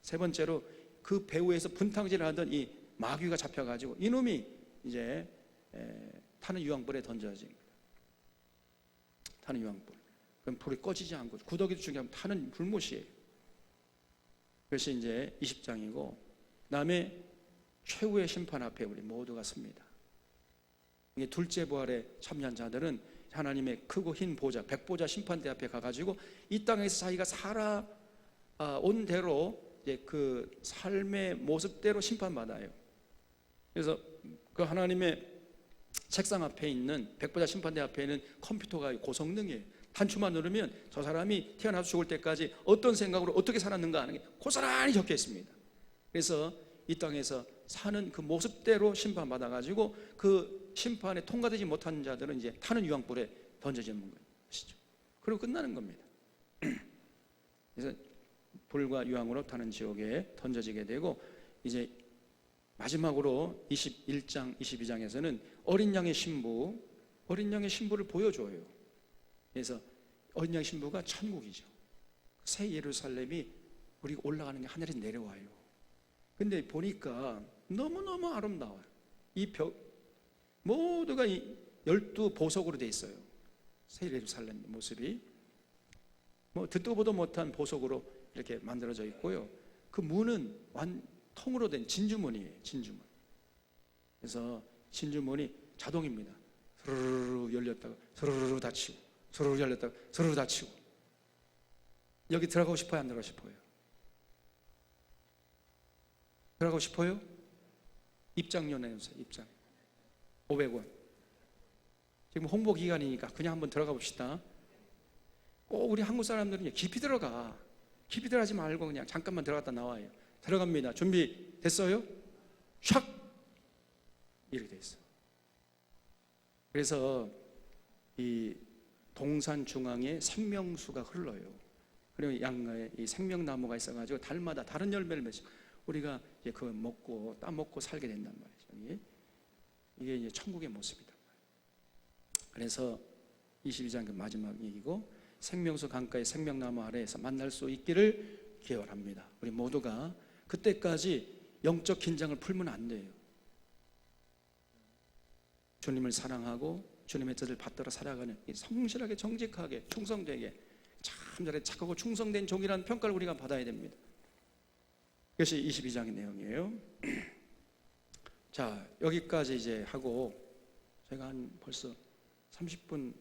세 번째로 그 배후에서 분탕질을 하던 이 마귀가 잡혀가지고 이놈이 이제 타는 유황불에 던져집니다. 타는 유황불. 그럼 불이 꺼지지 않고 구더기도 중요하면 타는 불못이에요. 그것이 이제 20장이고, 그다음에 최후의 심판 앞에 우리 모두가 섭니다. 이게 둘째 부활에 참여한 자들은 하나님의 크고 흰 보좌, 백보좌 심판대 앞에 가가지고 이 땅에서 자기가 살아온 대로 이제 그 삶의 모습대로 심판받아요. 그래서 그 하나님의 책상 앞에 있는 백보좌 심판대 앞에 있는 컴퓨터가 고성능이에요. 단추만 누르면 저 사람이 태어나서 죽을 때까지 어떤 생각으로 어떻게 살았는가 하는 게 고스란히 적혀 있습니다. 그래서 이 땅에서 사는 그 모습대로 심판받아가지고 그 심판에 통과되지 못한 자들은 이제 타는 유황불에 던져지는 것이죠. 그리고 끝나는 겁니다. 그래서 불과 유황으로 타는 지옥에 던져지게 되고, 이제 마지막으로 21장, 22장에서는 어린 양의 신부를 보여줘요. 그래서 어린 양의 신부가 천국이죠. 새 예루살렘이 우리가 올라가는 게 하늘에서 내려와요. 근데 보니까 너무너무 아름다워요. 이 벽 모두가 이 12보석으로 되어 있어요. 새 예루살렘 모습이 듣도 보도 못한 보석으로 이렇게 만들어져 있고요. 그 문은 통으로 된 진주문이에요. 진주문. 그래서 진주문이 자동입니다. 스르르 열렸다가 스르르 닫히고, 스르르 열렸다가 스르르 닫히고. 여기 들어가고 싶어요? 안 들어가고 싶어요? 들어가고 싶어요? 입장료 내주세요. 입장 500원. 지금 홍보 기간이니까 그냥 한번 들어가 봅시다. 꼭 우리 한국 사람들은 깊이 들어가지 말고 그냥 잠깐만 들어갔다 나와요. 들어갑니다. 준비 됐어요? 샥! 이렇게 돼 있어요. 그래서 이 동산 중앙에 생명수가 흘러요. 그리고 양가에 이 생명나무가 있어가지고 달마다 다른 열매를 맺어 우리가 이제 그거 먹고 따먹고 살게 된단 말이죠. 이게 이제 천국의 모습이다. 그래서 22장 그 마지막 얘기고, 생명수 강가의 생명나무 아래에서 만날 수 있기를 기원합니다. 우리 모두가 그때까지 영적 긴장을 풀면 안 돼요. 주님을 사랑하고 주님의 뜻을 받들어 살아가는 성실하게 정직하게 충성되게 참 잘해 착하고 충성된 종이라는 평가를 우리가 받아야 됩니다. 그것이 22장의 내용이에요. 자, 여기까지 이제 하고 제가 한 벌써 30분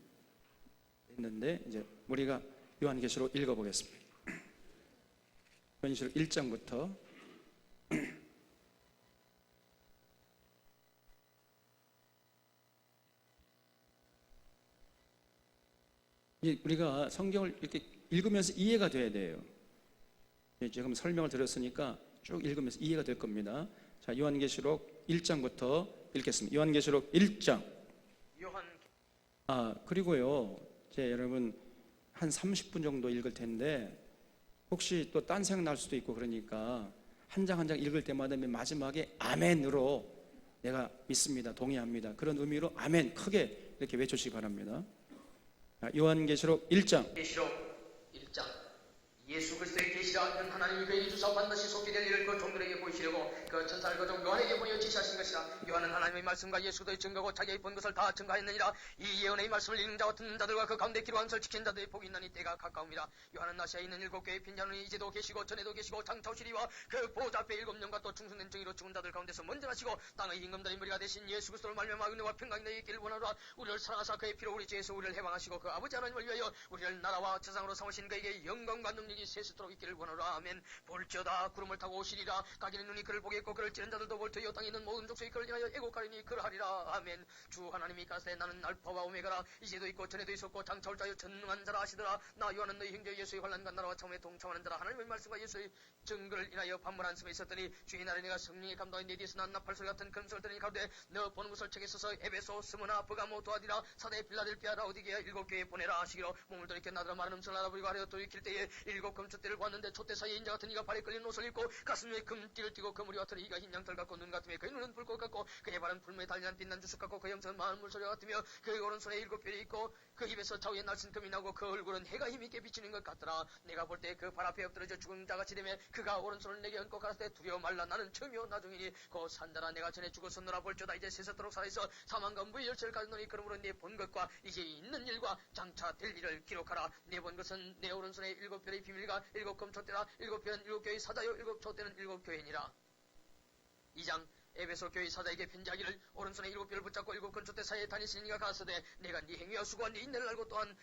됐는데 이제 우리가 요한계시록 읽어보겠습니다. 요한계시록 1장부터 우리가 성경을 이렇게 읽으면서 이해가 돼야 돼요. 지금 설명을 드렸으니까 쭉 읽으면서 이해가 될 겁니다. 자, 요한계시록 1장부터 읽겠습니다. 요한계시록 1장. 그리고요, 여러분 한 30분 정도 읽을 텐데 혹시 또 딴 생각 날 수도 있고 그러니까 한 장 한 장 읽을 때마다 맨 마지막에 아멘으로 내가 믿습니다, 동의합니다, 그런 의미로 아멘 크게 이렇게 외쳐주시기 바랍니다. 요한계시록 1장. 계시록 1장. 예수 그리스도의 계시라 는 하나님이 그에게 주사 반드시 속히 될 일을 그 종들에게 보이시려고 그 천사를 거종 요한에게 보내어 지시하신 것이라. 요한은 하나님의 말씀과 예수 그리스도의 증거고 자기의 본 것을 다 증거했느니라. 이 예언의 말씀을 읽는 자와 듣는 자들과 그 가운데 기록한 것을 지키는 자들의 복이 있나니 때가 가까움이라. 요한은 아시아에 있는 7교회의 빈자는 이제도 계시고 전에도 계시고 장차 오시리와 그 보좌 앞에 7년과 또 충성된 정의로 죽은 자들 가운데서 먼저하시고 땅의 임금들의 머리가 되신 예수 그리스도를 말미암아 은혜와 평강이 너희에게 있기를 원하노라. 우리를 사랑하사 그의 피로 우리 죄에서 우리를 해방하시고 그 아버지 하나님을 위하여 우리를 나라와 세상으로 삼으신 그에게 영광과 능력이 세세토록 있기를 원하노라. 아멘. 볼지어다 구름을 타고 오시리라. 가기는 눈이 그를 보겠고 그를 찌른 자들도 볼 터이요 땅에 있는 모든 족속이 그를 인하여 애곡하리니 그러하리라. 아멘. 주 하나님이 가라사대 나는 알파와 오메가라. 이제도 있고 전에도 있었고 장차 올 자여 전능한 자라 하시더라. 나 요한은 너희 형제 예수의 환난과 나라와 참에 동참하는 자라. 하나님의 말씀과 예수의 증거를 인하여 반문한 섬에 있었더니 주의 날에 내가 성령의 감동에 내 뒤에서 난 나팔소리 같은 금성을 들으니 가로되 너 보는 것을 책에 써서 에베소 스무나 버가모 도아디라 사대 빌라델피아 라오디게아 7교회에 보내라 하시기로 몸을 돌이켜 나더러 많은 음성을 알아버리고 하려 돌이킬 때에 7금 촛대를 보았는데 촛대 사이에 인자 같은 이가 발에 끌린 옷을 입고 가슴에 금띠를 띠고 그물이 같으니 이가 흰 양털 같고 눈 같으며 그의 눈은 불꽃 같고 그의 발은 풀무에 달리는 빛난 주석 같고 그 형성은 마은 물소리와 같으며 그의 오른손에 7별이 있고 그 입에서 좌우에 날씬 금이 나고 그 얼굴은 해가 힘있게 비치는 것 같더라. 내가 볼 때 그 발 앞에 엎드러져 죽은 자같이 되며 그가 오른손을 내게 얹고 가라사대 두려워 말라. 나는 처음이요 나중이니 곧 산다라. 내가 전에 죽었었노라. 볼지어다 이제 세세토록 살아있어 사망과 무의 열쇠를 가졌노니 그러므로 네 본 것과 이제 있는 일과 장차 될 일을 기록하라. 네 본 것은 내 오른손에 7별의 비밀과 7금 촛대라. 7별은 7교회 사자요 7촛대는 7교회니라. 2장 에베소 교회 사자에게 편지하기를 오른손에 7별을 붙잡고 7금 촛대 사이에 다니시니가 가라사대 내가 네 행위와 수고와 네 인내를 알고 또한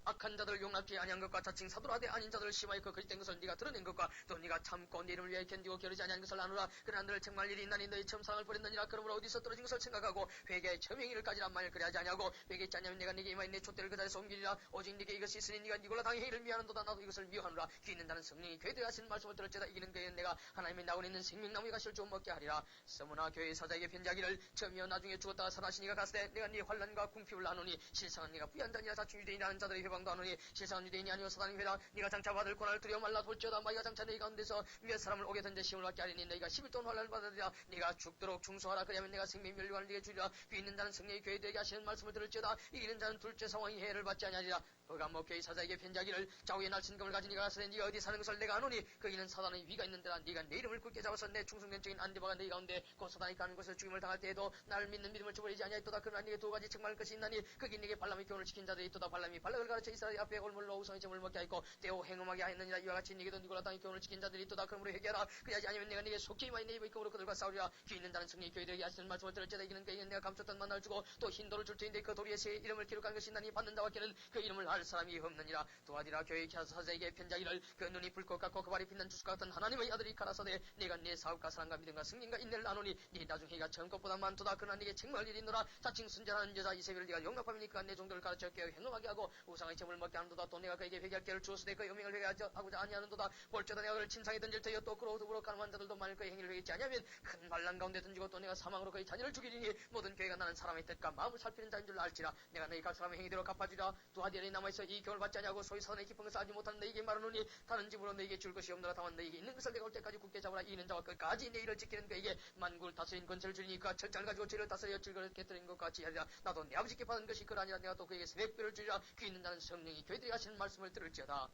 악한 자들을 용납지 아니한 것과 자칭 사도라되 아닌 자들을 심하여 그 그릇된 것을 네가 드러낸 것과 또 네가 참고 네 이름을 위하여 견디고 게으르지 아니한 것을 아노라. 그러나 너를 책망할 일이 있나니 너희 처음 사랑을 버렸느니라. 그러므로 어디서 떨어진 것을 생각하고 회개의 처명이를 가지란 만일 그리하지 아니하고 회개했지 아니하면 내가 네게 임하여 내 촛대를 그 자리에서 옮기리라. 오직 네게 이것이 있으니 네가 니골라 당의 행위를 미워하는도다. 나도 이것을 미워하노라. 귀 있는 자는 성령이 궤도에 하신 말씀을 들을지어다. 이기는 그에는 내가 하나님의 나원에 있는 생명나무에 가실 좀 먹게 하리라. 서무나 교회 사자에게 편지하기를 처음이여 나중에 죽었다가 살아나시니가 가스되 내가 네 환난과 궁핍을 나누니 실상은 네가 부유한 자니라. 자칭 유대인이라는 자들의 회방도 하노니 실상은 유대인이 아니오 사단의 회라. 네가 장차 받을 고난을 두려워 말라. 볼지어다 마이가 장차 너희 가운데서 몇 사람을 오게든지 시험을 받게 하리니 너희가 11돈 환난을 받으리라. 네가 죽도록 충수하라. 그리하면 내가 생명의 면류관을 네게 주리라. 귀 있는 자는 성령의 교회에 되게 하시는 말씀을 들을지어다. 이기는 자는 둘째 상황이 해를 받지 아니하리라. 버가모 교회 사자에게 편지하기를 좌우에 날씬 금을 가진 이가 가서되 네가 어디 사는 것을 내가 아노니 거기는 사단의 위가 있는 데라. 네가 내 이름을 굳게 잡아서 내 충성된 적인 안디바가 너희 가운데 곧 사단이 가는 곳에서 죽임을 당할 때에도 나를 믿는 믿음을 저버리지 아니하였도다. 그러나 네게 두 가지 책망할 것이 있나니 거기 네게 발람의 교훈을 지킨 자들이 있도다. 발람이 발락을 가르쳐 이스라엘 앞에 올물로 우상의 점을 먹게 하였고 때오 행음하게 하였느니라. 이와 같이 네게도 니골라 땅의 교훈을 지킨 자들이 있도다. 그러므로 회개하라. 그리하지 아니면 내가 네게 속히 임하여 네 입의 검으로 그들과 싸우리라. 귀 있는 자는 성령의 교회들에게 하시는 말씀을 들을지어다. 이기는 그에게는 내가 감췄던 만나를 주고 또 흰돌을 줄 터인데 그 돌 위에 새 이름을 기록한 것이 있나니 받는 자와 걔는 그 이름을 알 사람이 없느니라. 도하디라 교회 사자에게 편지하기를 그 눈이 불꽃 같고 그 발이 빛난 주석 같은 하나님의 아들이 가라사대 내가 네 사업과 사랑과 믿음과 승리과 인내를 나누니 네 나중 해가 처음 것보다 많도다. 그러나 네게 책망할 일이 있노라. 자칭 순전한 여자 이세벨을 네가 용납함이니까 내 종들을 가르쳐 깨어 행음하게 하고 우상의 점을 먹게 하는도다. 또 내가 그에게 회개할 기회를 주었으되 그 영명을 회개하고자 아니하는도다. 볼지어다 내가 그를 침상에 던질 터여 또 그로 더불어 가늠한 자들도 만일 그의 행위를 회개치 아니하면 큰 반란 가운데 던지고 또 내가 사망으로 그의 자녀를 죽이리니 모든 교회가 나는 사람의 뜻과 마음을 살피는 자인 줄 알지라. 내가 너희 각 사람의 행위대로 갚아주리라. 또 하디엘이 남아있어 이 교훈을 받지 아니하고 소위 사단의 깊은 것을 알지 못하는 너희에게 말하노니 다른 집으로 너희에게 줄 것이 없노라. 다만 너희에게 있는 것을 내가 올 때까지 굳게 잡으라. 이는 자와 끝까지 내 일을 지키는 그에게 만국을 다스린 권세를 주리니 그가 철장을 가지고 죄를 다스려 즐거를 깨뜨린 것 같이 하리라. 나도 내 아버지께 받은 것이 그러 아니라 내가 또 그에게 새벽별을 주리라. 귀 있는 자는 성령이 교회들이 하시는 말씀을 들을지어다.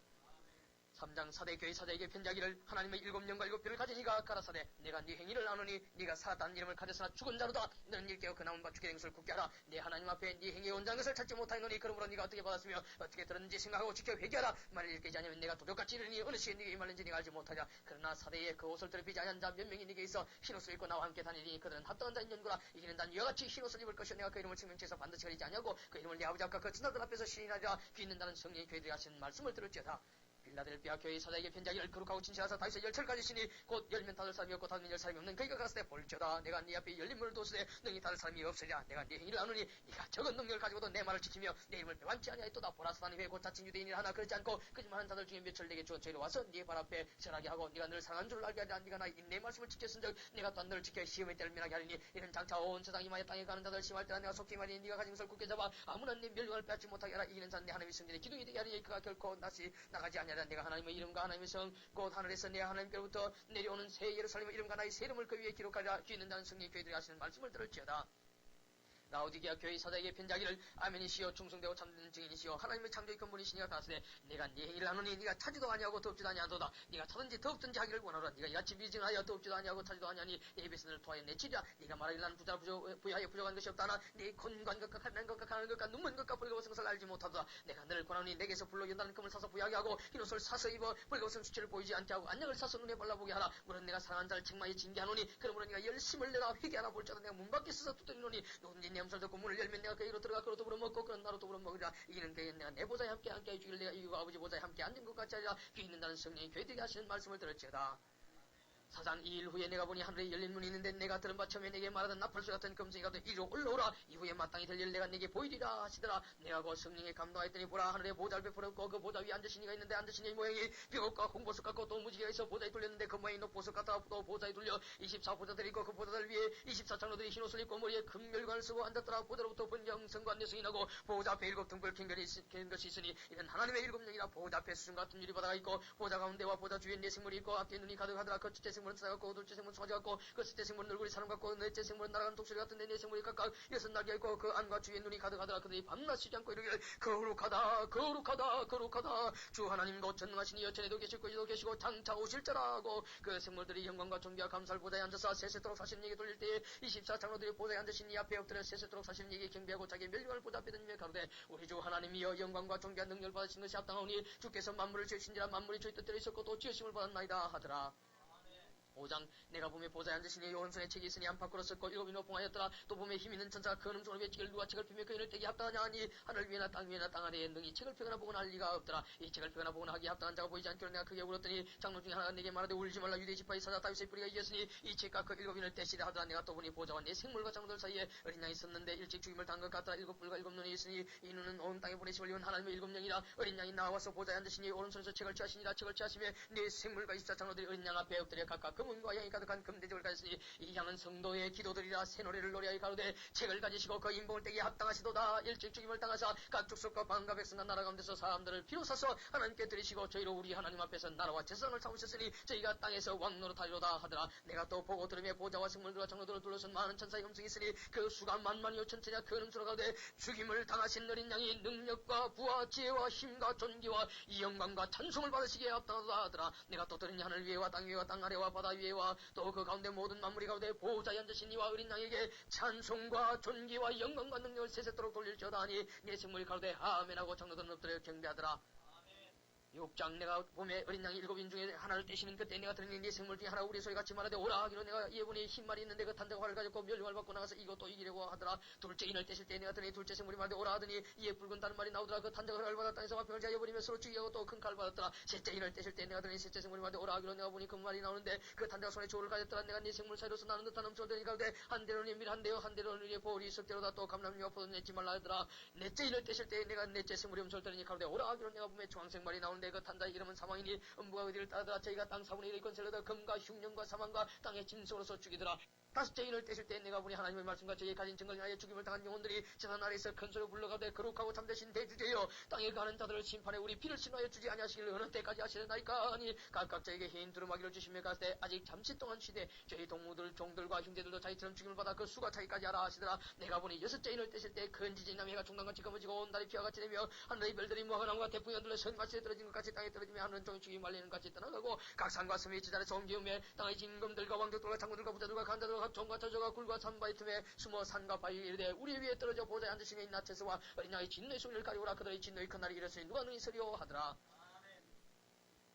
3장 사대 교회 사자에게 편지하기를 하나님의 7년과 7별을 가진 이가 가라사대 내가 네 행위를 아노니 네가 살았다는 이름을 가졌으나 죽은 자로다. 너는 일깨어 그 나무와 죽게 된 것을 굳게 하라. 내 하나님 앞에 네 행위에 온전한 것을 찾지 못하노니 그러므로 네가 어떻게 받았으며 어떻게 들었는지 생각하고 지켜 회개하라. 만일 일깨지 않으면 내가 도적같이 이르니 어느 시에 네게 임할는지 네가 알지 못하냐. 그러나 사대에 그 옷을 더럽히지 아니한 자 몇 명이 네게 있어 흰옷을 입고 나와 함께 다니니 그들은 합당한 자인 연구라. 이기는 자는 이와 같이 흰옷을 입을 것이요 내가 그 이름을 증명치에서 반드시 가리지 아니하고 그 이름을 내 아버지 앞과 그 친아들 앞에서 시인하리라. 귀 있는 자는 성령의 교회들이 하시는 말씀을 들을지어다. 빌라델피아 교회 사자에게 편지하기를 거룩하고 진실하사 다윗의 열철을 가지시니 곧 열면 닫을 사람이 없고 닫으면 열 사람이 없는 그이가 가라사대 볼지어다 내가 네 앞에 열린 문을 두었으되 능히 닫을 사람이 없으리라. 내가 네 행위를 아노니 네가 적은 능력을 가지고도 내 말을 지키며 내 이름을 배반치 아니하였도다. 보라 사단이 왜 곧 자칭 유대인이라 하나 그렇지 않고 거짓말하는 자들 중에 몇을 내게 주어 저희로 와서 네 발 앞에 절하게 하고 네가 늘 상한 줄을 알게 하리라. 네가 나의 내 말씀을 지켰은즉 내가 또한 너를 지켜 시험의 때를 면하게 하리니 이는 장차 온 세상이 마에 땅에 가는 자들 심할 때라. 내가 속히 말하니 네가 가진 것을 굳게 잡아 아무나 네 멸류관을 빼앗지 못하게 하라. 이기는 자는 내 하나님의 성전에 기둥이 되게 하리니 그가 결코 다시 나가지 아니하리라. 내가 하나님의 이름과 하나님의 성 곧 하늘에서 내 하나님께로부터 내려오는 새 예루살렘의 이름과 나의 새 이름을 그 위에 기록하리라. 귀 있는 자는 성령의 교회들이 하시는 말씀을 들을지어다. 라오디게아 교회 사자에게 편지하기를 아멘이시여 충성되고 참된 증인이시여 하나님의 창조의 근본이시니가 가라사대 내가 네 행위를 하노니 네가 차지도 아니하고 덥지도 아니하도다. 네가 차든지 덥든지 하기를 원하노라. 네가 이같이 미증하여 덥지도 아니하고 차지도 아니하니 내 백성을 토하여 내치리라. 네가 말하기를 나는 부여하여 부족한 것이 없다나 네 건관 것과 가난 것과 가는 것과 눈먼 것과 벌거벗은 것을 알지 못하도다. 내가 너를 권하노니 내게서 불로 연다는 금을 사서 부여하게 하고 흰 옷을 사서 입어 벌거벗은 수치를 보이지 않게 하고 안약을 사서 눈에 발라보게 하라. 물론 내가 사랑한 자를 책망에 징계하노니 그러므로 네가 열심을 내라 회개하나 볼지라도 내가 문 밖에 서서 두드리노니 누군지 내 음성을 듣고 문을 열면 내가 그에로 들어가 그로 더불어 먹고 그런 나로 더불어 먹으리라. 이는 그에 내가 내 보좌에 함께 해주기를 내가 이유가 아버지 보좌에 함께 앉은 것 같이 하리라. 귀 있는다는 성령이 교회들에게 하시는 말씀을 들을지어다. 사장 2일 후에 내가 보니 하늘에 열린 문이 있는데 내가 들은 바 처음에 내게 말하던 나팔수 같은 금성이가 이리로 올라오라. 이후에 마땅히 될 일을 내가 내게 보이리라 하시더라. 내가 그 성령에 감동하였더니 보라 하늘에 보좌를 베풀었고 그 보좌 위에 앉으신 이가 있는데 앉으신 이의 모양이 벽옥과 홍보석 같고 또 무지개가 있어 보좌에 둘렸는데 그 모양이 높보석 같아 또 보좌에 둘려 24보좌들이 있고 그 보좌들 위에 24장로들이 흰옷을 입고 머리에 금멸관을 쓰고 앉았더라. 보좌로부터 번영성과 내성이 나고 보좌 앞에 7 등불 켠 것이 있으니 이는 하나님의 7영이라. 보좌 앞에 수중 같은 유리바다가 있고 보좌 가운데와 보좌 주위에 네 생물이 있고 앞뒤에 눈이 가득하더라. 그 첫째 생물은 사자같고 둘째 생물은 송아지 같고 그 셋째 생물은 얼굴이 사람 같고 넷째 생물은 날아가는 독수리 같은데 네 생물이 각각 6날개가 있고 그 안과 주위에 눈이 가득하더라. 그들이 밤낮 쉬지 않고 이르기를 거룩하다 거룩하다 거룩하다 주 하나님 곧 전능하시니 여천에도 계시고 거기도 계시고 장차 오실 자라고. 그 생물들이 영광과 존귀와 감사를 보좌에 앉아서 세세토록 사시는 얘기 돌릴 때에 24장로들이 보좌에 앉으신 이 앞에 엎드려 세세토록 사시는 얘기 경배하고 자기 멸류관을 보좌 앞에 던지며 가로되 우리 주 하나님이여 영광과 존귀와 능력을 받으신 것이 합당하오니 주께서 만물을 지으신지라 만물이 주의 뜻대로 있었고 또 지으심을 받았나이다 하더라. 5장 내가 보며 보좌에 앉으시니 오른손에 책이 있으니 안팎으로 썼고 7이 노봉하였더라. 또 보며 힘 있는 천사가 그 음성으로 외치기를 누가 책을 펴며 그 인을 떼기 합당하냐 하니 하늘 위에나 땅 위에나 땅 아래에 능히 책을 펴거나 보거나 할 리가 없더라. 이 책을 펴거나 보거나 하기 합당한 자가 보이지 않기로 내가 크게 울었더니 장로 중에 하나가 내게 말하되 울지 말라. 유대 지파의 사자 다윗의 뿌리가 이겼으니 이 책과 그 7인을 떼시라 하더라. 내가 또 보니 보좌와 내 생물과 장로들 사이에 어린 양이 있었는데 일찍 죽임을 당한 것 같더라. 7뿔과 7눈이 있으니 이 눈은 온 땅에 보내심을 이룬 하나님의 7영이라. 어린 양이 나와서 보좌에 앉으시니 오른손에서 책을 취하시니라. 책을 취하시며 내 생물과 24장로들이 어린 양 앞에 엎드려 각각 금은과 양이 가득한 금대접을 가졌으니 이 양은 성도의 기도들이라. 새 노래를 노래하여 가로되 책을 가지시고 그 인봉을 떼기에 합당하시도다. 일찍 죽임을 당하사 각 족속과 방과 백성과 나라 가운데서 사람들을 비로사서 하나님께 드리시고 저희로 우리 하나님 앞에서 나라와 재산을 삼으셨으니 저희가 땅에서 왕노릇하리로다 하더라. 내가 또 보고 들으며 보좌와 생물들과 장로들을 둘러선 많은 천사의 음성이 있으니 그 수가 만만이요 천천이야. 그 음성으로 가로되 죽임을 당하신 어린 양이 능력과 부와 지혜와 힘과 존귀와 이 영광과 찬송을 받으시기에 합당하다 하더라. 내가 또 들으니 하늘 위에와 땅 위에와 땅 아래와 바다 위에와 또 그 가운데 모든 만물이 가운데 보좌에 앉으신 이와 어린 양에게 찬송과 존귀와 영광과 능력을 세세토록 돌릴지어다 하니 내 생물이 가로되 아멘하고 장로들은 엎드려 경배하더라. 6장 내가 봄에 어린 양이 7인 중에 하나를 떼시는 그때 내가 들으니 네 생물 중에 하나 우리 소리 같이 말하되 오라 하기로 내가 이에 보니 흰말이 있는데 그 탄자가 활을 가졌고 멸류관을 받고 나가서 이것도 이기려고 하더라. 둘째 인을 떼실 때 내가 들으니 둘째 생물이 말하되 오라 하더니 이에 붉은 다른 말이 나오더라. 그 탄자가 활을 받아 땅에서 화평을 자여버리며 서로 죽이고 또 큰 칼을 받았더라. 셋째 인을 떼실 때 내가 들으니 셋째 생물이 말하되 오라 하기로 내가 보니 그 말이 나오는데 그 탄자가 손에 조를 가졌더라. 내가 네 생물 사이로서 나는 듯한 음성을 들으니 가로되 한 대로는 밀 한 대요 한 대로는 보리 석대로다. 또 감람류와 포도 냈지 말라 하더라. 넷째 인을 떼실 때 내가 넷째 생물의 음성을 들으니 가로되 오라 하기로 내가 보면 주황색 말이 나오는데 그 탄자의 이름은 사망이니 음부가 어디를 따르더라. 저희가 땅 4분의 1의 권세를 얻어 금과 흉년과 사망과 땅의 짐승으로서 죽이더라. 다섯째 인을 떼실 때 내가 보니 하나님의 말씀과 저희의 가진 증거를 인하여 죽임을 당한 영혼들이 재단 아래에서 큰 소리로 불러가되 거룩하고 참되신 대주제여 땅에 가는 자들을 심판해 우리 피를 신하여 주지 아니하시기를 어느 때까지 하시려나이까 하니 각각 저에게 흰 두루마기를 주시며 가시되 아직 잠시 동안 쉬되 저희 동무들 종들과 형제들도 자기처럼 죽임을 받아 그 수가 차기까지 하라 하시더라. 내가 보니 여섯째 인을 떼실 때 큰 지진이 나며 해가 중간같이 검어지고 온 달이 피와 같이 되며 하늘의 별들이 무화과나무와 태풍이 흔들려 선같이 떨어진 것 같이 땅에 떨어지며 하늘은 종이 죽이 말리는 같이 떠나가고 각 산과 섬이 지자리 소음지으며 땅의 진검들과 왕족들과 장군들과 부자들과 간자들과 각 종과 저저가 굴과 산바위 틈에 숨어 산과 바위 위에 이르되 우리 위에 떨어져 보좌에 앉으시며 인나체스와 어린 양의 진노의 소리를 가리오라. 그들의 진노의 큰 날이 이르으니 누가 능히 서리오 하더라.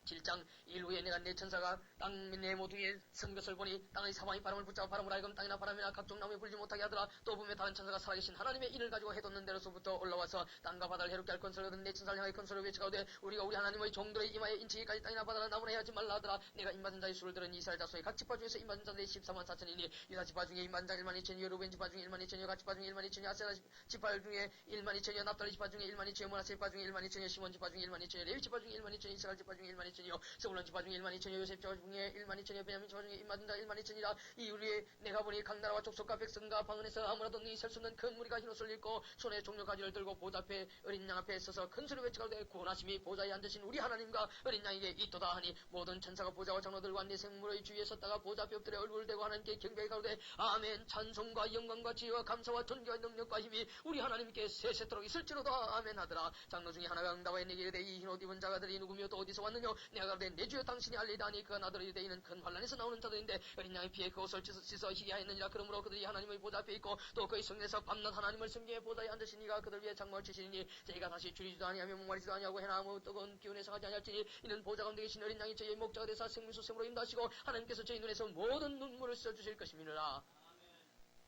7장 일 후에 내가 내 천사가 땅 내 모퉁이에 선 것을 보니 땅의 사방이 바람을 붙잡아 바람을 하여금 땅이나 바람이나 각종 나무에 불지 못하게 하더라. 또 보면 다른 천사가 살아계신 하나님의 인을 가지고 해돋는 데로서부터 올라와서 땅과 바다를 해롭게 할 권세를 얻은 내 천사를 향하여 큰 소리로 외쳐가되 우리가 우리 하나님의 종들의 이마에 인치기까지 땅이나 바다나 나무나 해하지 말라 하더라. 내가 입맞은 자의 수를 들은 이스라엘 자손의 각 지파 중에서 입맞은 자들이 14만 4천이니 유다 지파 중에 입맞은 자 1만 2천이요 루벤 지파 중에 1만 2천이요 갓 지파 중에 1만 2천이요 아세라 지파 중에 1만 2천이요 납달리 지파 중에 1만 2천이요 므나세 지파 중에 1만 2천이요 시몬 지파 중에 1만 2천이요 레위 지파 중에 1만 2천이요 이스라엘 지파 중에 1만 12000이요 스불론 지파 중에 12000이요 요셉 지파 중에 12000이요 베냐민 지파 중에 입맞은 자 12000이라 이 우리의 내가 보니 각 나라와 족속과 백성과 방언에서 아무나도 능히 셀 수 없는 큰 무리가 흰옷을 입고 손에 종려가지를 들고 보좌 앞에 어린 양 앞에 서서 큰 소리 외치가로되 구원하심이 보좌에 앉으신 우리 하나님과 어린 양에게 있도다 하니 모든 천사가 보좌와 장로들과 네 생물의 주위에 섰다가 보좌 앞에 엎드려 얼굴을 대고 하나님께 경배해 가로되 아멘 찬송과 영광과 지혜와 감사와 존귀와 능력과 힘이 우리 하나님께 세세토록 있을지로다 아멘 하더라. 장로 중에 하나가 응답하여 내게 이르되 이 흰옷 입은 자가들이 누구며 또 어디서 왔느냐 내가 가로되 내 주여 당신이 알리다 하니 그가 나더러 이르되 이는 큰 환란에서 나오는 자들인데 어린 양의 피에 그 옷을 씻어 희게 하였느니라. 그러므로 그들이 하나님의 보좌 앞에 있고 또 그의 성에서 밤낮 하나님을 섬기에 보좌에 앉으신 이가 그들 위해 장막을 치시니 저희가 다시 줄이지도 아니하며 목마르지도 아니하고 해나 아무 뜨거운 기운에 상하지 아니할지니 이는 보좌 가운데 계신 어린 양이 저희의 목자가 되사 생명수생으로 인도하시고 하나님께서 저희 눈에서 모든 눈물을 씻어주실 것임이니라.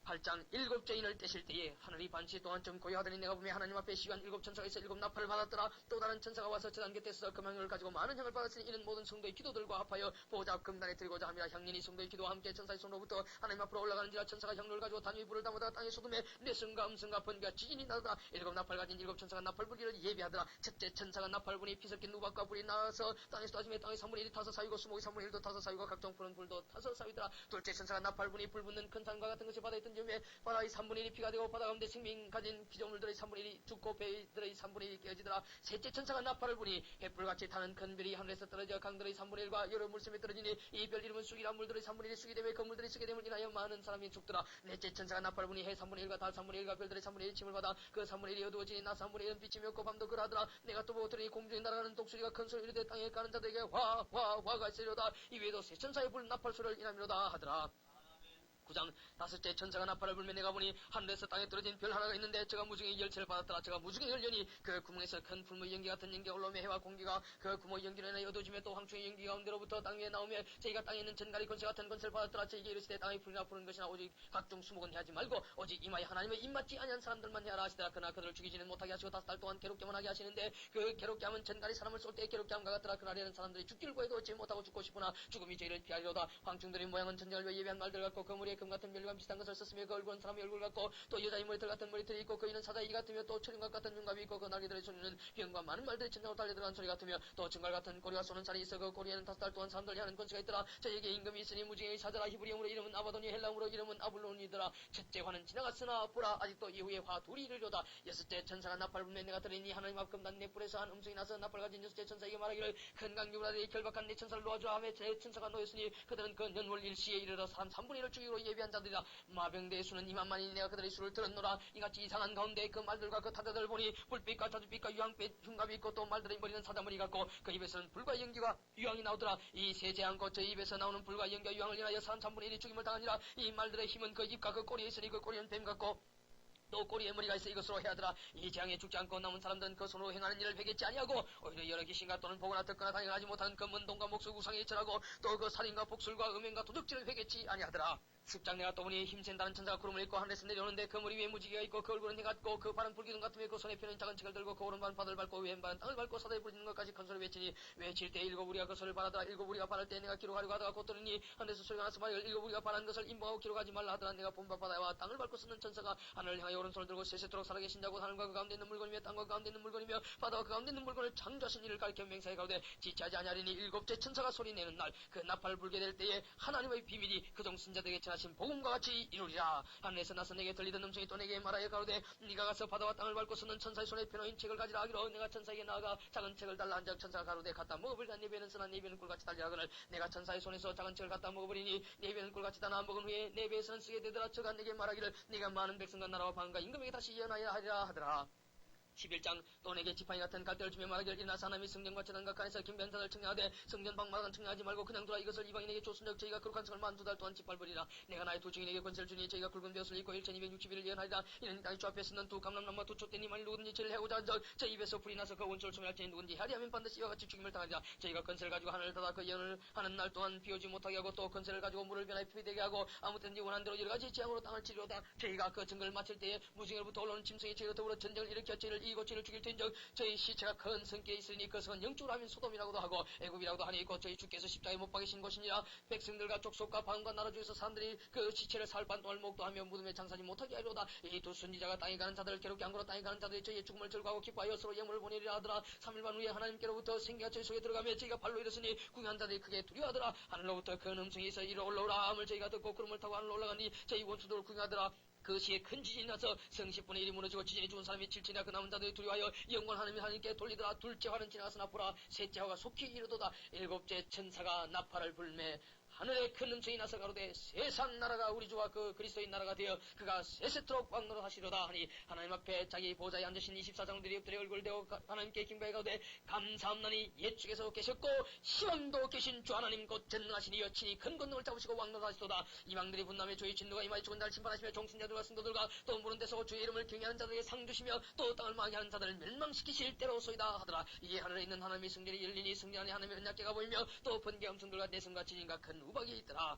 8장 7죄인을 떼실 때에 하늘이 반치 동안 좀 고요하더니 내가 보며 하나님 앞에 시간 7천사가 있어 7나팔을 받았더라. 또 다른 천사가 와서 저단 곁에서 금향을 가지고 많은 향을 받았으니 이는 모든 성도의 기도들과 합하여 보좌 앞 금단에 드리고자 함이라. 향년이 성도의 기도와 함께 천사의 손으로부터 하나님 앞으로 올라가는지라. 천사가 향로를 가지고 단위 불을 담아다가 땅에 쏟음에 내성과 음성과 번개와 지진이 나더라. 7나팔 가진 7천사가 나팔 불기를 예비하더라. 첫째 천사가 나팔 분이 피 섞인 누박과 불이 나와서 땅에서 따지며 땅의 3분의 1이 타서 사위고 수목이 3분의 1도 타서 사위고 각종 푸른 불도 타서 사위더라. 둘째 천사가 나팔 분이 불 붙는 큰 산과 같은 것이 바다에 던지며 바다의 3분의 1이 피가 되고 바다 가운데 생명 가진 피조물들의 3분의 1이 죽고 배들의 3분의 1이 깨어지더라. 셋째 천사가 나팔을 부니 햇불같이 타는 큰 별이 하늘에서 떨어져 강들의 3분의 1과 여러 물샘에 떨어지니 이 별 이름은 쑥이라. 물들의 3분의 1이 쑥이 되며 그 물들이 쑥이 됨을 인하여 많은 사람이 죽더라. 넷째 천사가 나팔을 부니 해 3분의 1과 달 3분의 1과 별들의 3분의 1이 침을 받아 그 3분의 1이 어두워지니 낮 3분의 1은 빛이 맺고 밤도 그러하더라. 내가 또 보고 들으니 공중에 날아가는 독수리가 큰 소리로 이르되 땅에 가는 자들에게 화가 있으리로다. 이외에도 세 천사의 불 나팔 소리를 인하미로다 하더라. 9장 다섯째 천사가 나팔을 불며 내가 보니 하늘에서 땅에 떨어진 별 하나가 있는데 저가 무중의 열쇠를 받았더라. 저가 무중의 열려니 그 구멍에서 큰 풀무의 연기 같은 연기가 올라오며 해와 공기가 그 구멍의 연기로 인하여 어두워지며 또 황충의 연기 가운데로부터 땅 위에 나오며 저희가 땅에 있는 전갈이 권세 같은 권세를 받았더라. 저에게 이르시되 땅의 풀이나 푸른 것이나 오직 각종 수목은 해하지 말고 오직 이마에 하나님의 입맞지 아니한 사람들만 해하라 하시더라. 그러나 그들을 죽이지는 못하게 하시고 5달 동안 괴롭게만 하게 하시는데 그 괴롭게 하면 전갈이 사람을 쏠 때 괴롭게 함과 같더라. 그날에는 사람들이 죽기를 구해도 얻지 못하고 죽고 싶으나 죽음이 저희를 피하리로다. 황충들의 모양은 전쟁을 위해 예비한 말들 같고 그 머리에 금 같은 멸류관 비슷한 것을 썼으며 그 얼굴은 사람의 얼굴 같고 또 여자의 머리털 같은 머리털이 있고 그이는 사자의 이 같으며 또 철인각 같은 윤갑이 있고 그 날개들의 소리는 병과 많은 말들이 천장으로 달려들어간 소리 같으며 또 증갈 같은 꼬리와 쏘는 살이 있어 그 꼬리에는 5달 동안 사람들 향하는 권세가 있더라. 저에게 임금이 있으니 무징의 사자라. 히브리어로 이름은 아바돈이 헬라어로 이름은 아블론이더라. 첫째 화는 지나갔으나 보라 아직도 이후에 화 둘이 이르려다. 여섯째 천사가 나팔 불며 내가 들으니 하나님 앞 금단 내 뿔에서 한 음성이 나서 나팔 가진 여섯째 천사에게 말하기를 큰 강육을 하되 결박한 네 천사를 놓아주라 하며 제 천사가 놓였으니 그들은 그 년월 일시에 이르러 사람 3분의 1을 죽이기로 예비한 자들이라. 마병대의 수는 2만만이니 내가 그들의 수를 들었노라. 이같이 이상한 가운데 그 말들과 그 타자들을 보니 불빛과 자주빛과 유황빛 흉갑이 있고 또 말들의 머리는 사자머리 같고 그 입에서는 불과 연기와 유황이 나오더라. 이 세제 않고 저 입에서 나오는 불과 연기와 유황을 인하여 사람 3분의 1이 죽임을 당하니라. 이 말들의 힘은 그 입과 그 꼬리에 있으니 그 꼬리는 뱀 같고 또 꼬리에 머리가 있어 이것으로 해하더라. 이 재앙에 죽지 않고 남은 사람들은 그 손으로 행하는 일을 회개치 아니하고 오히려 여러 귀신과 또는 보거나 듣거나 당연하지 못한 그 문동과 목수 우상에 절하고 또 그 살인과 복술과 음행과 도적질을 회개치 아니하더라. 10장 내가 또 보니 힘센다는 천사가 구름을 입고 하늘에서 내려오는데 그 머리 위에 무지개가 있고 그 얼굴은 해 같고 그 발은 불기둥 같으며 그 손에 펴는 작은 책을 들고 그 오른발은 바다를 밟고 왼발은 땅을 밟고 사다에 부리는 것까지 큰 소리 외치니 외칠 때 일곱 우리가 그 소리를 바라더라. 일곱 우리가 바랄 때 내가 기록하려고 하다가 곧 들으니 하늘에서 소리가 나서 말이여 일곱 우리가 바라는 것을 인봉하고 기록하지 말라 하더라. 내가 본바 바다와 땅을 밟고 쓰는 천사가 하늘을 향하여 오른손을 들고 세세토록 살아계신 자고 하늘과 그 가운데 있는 물건이며 땅과 그 가운데 있는 물건이며 바다와 그 가운데 있는 물건을 창조하신 이를 가리켜 맹세하여 가로되 지체하지 아니하리니 일곱째 천사가 소리내는 날 그 나팔을 불게 될 때에 하나님의 비밀이 그동 신자들에게 전하신 복음과 같이 이루리라. 하늘에서 나서 내게 들리던 음성이 또 내게 말하여 가로되 네가 가서 바다와 땅을 밟고 쓰는 천사의 손에 펴놓인 책을 가지라 하기로 내가 천사에게 나아가 작은 책을 달라 한적 천사가 가로되 갖다 먹어버리라. 네 배는 쓰나 네 배는 꿀같이 달리라 하거늘 내가 천사의 손에서 작은 책을 갖다 먹어버리니 네 배는 꿀같이 다나 먹은 후에 네 배에서는 쓰게 되더라. 저가 내게 말하기를 네가 많은 백성과 나라와 방과 임금에게 다시 예언하여야 하리라 하더라. 11장 또 내게 지팡이 같은 갈대를 주며 말하기를 일어나서 하나님이 성전과 재단각 안에서 김변한 자를 청량하되 성전 방마다 청량하지 말고 그냥 두라. 이것을 이방인에게 줬은즉 저희가 거룩한 성을 만 2달 동안 짓밟으리라. 내가 나의 두 증인에게 권세를 주니 저희가 굵은 벼슬을 입고 1260일을 예언하리라. 이는 땅의 주 앞에 쓰는 두 감람나무와 두 촛대니 만일 누구든지 저를 해오자 한적 저 입에서 불이 나서 그 원초를 소멸할지니 누군지 하리하면 반드시 이와 같이 죽임을 당하리라. 저희가 권세를 가지고 하늘을 닫아 그 예언을 하는 날 동안 비오지 못하게 하고 또 권세를 가지고 물을 변하여 피이 되게 하고 아무 때든지 원하는 대로 여러 가지 재앙으로 땅을 치리로다. 저희가 그 증거를 마칠 때에 무징으로부터 올라오는 짐승이 저희로 더불어 전쟁을 일으켜 저희를 자를 이기고 죄를 죽일 텐적 저희 시체가 큰 성기에 있으니 그 성은 영적으로 하면 소돔이라고도 하고 애굽이라고도 하니 곧 저희 주께서 십자가에 못 박이신 곳이니라. 백성들과 족속과 방과 나라 중에서 사람들이 그 시체를 살반 동안 목도하며 무덤에 장사지 못하게 하리로다. 이 두 순리자가 땅에 가는 자들을 괴롭게 한 거로 땅에 가는 자들이 저희의 죽음을 절구하고 기뻐하여 서로 예물을 보내리라 하더라. 3일반 후에 하나님께로부터 생기가 저희 속에 들어가며 저희가 발로 일었으니 궁한 자들이 크게 두려워하더라. 하늘로부터 큰 음성이 있어 이리 올라오라 함을 저희가 듣고 구름을 타고 하늘로 올라가니 저희 원수들을 궁하더라. 그 시에 큰 지진이 나서 성십분의 1이 무너지고 지진이 죽은 사람이 7천이나 그 남은 자들이 두려워하여 영광 하나님께 돌리더라. 둘째 화는 지나가서 나보라. 셋째 화가 속히 이르도다. 일곱째 천사가 나팔을 불매 하늘에 큰 음성이 나서 가로되 세상 나라가 우리 주와 그 그리스도의 나라가 되어 그가 세세토록 왕노릇 하시로다 하니 하나님 앞에 자기 보좌에 앉으신 24장들이 엎드려 얼굴을 대고 하나님께 김바에 가로되 감사함나니 옛 중에서 계셨고 시험도 계신 주 하나님 곧 전능하시니 여친이 큰 권능을 잡으시고 왕노릇 하시도다. 이방들이 분남에 주의 진노가 임하여 죽은 자를 심판하시며 종신자들과 승도들과 또 무는 데서 주의 이름을 경외하는 자들에게 상 주시며 또 땅을 망하는 자들을 멸망시키실 때로소이다 하더라. 이에 하늘에 있는 하나님의 승전이 열리니 승리 안에 하나님의 언약궤가 보이며 또 번개 음성들과 내성과 지진과 큰 우박이 있더라.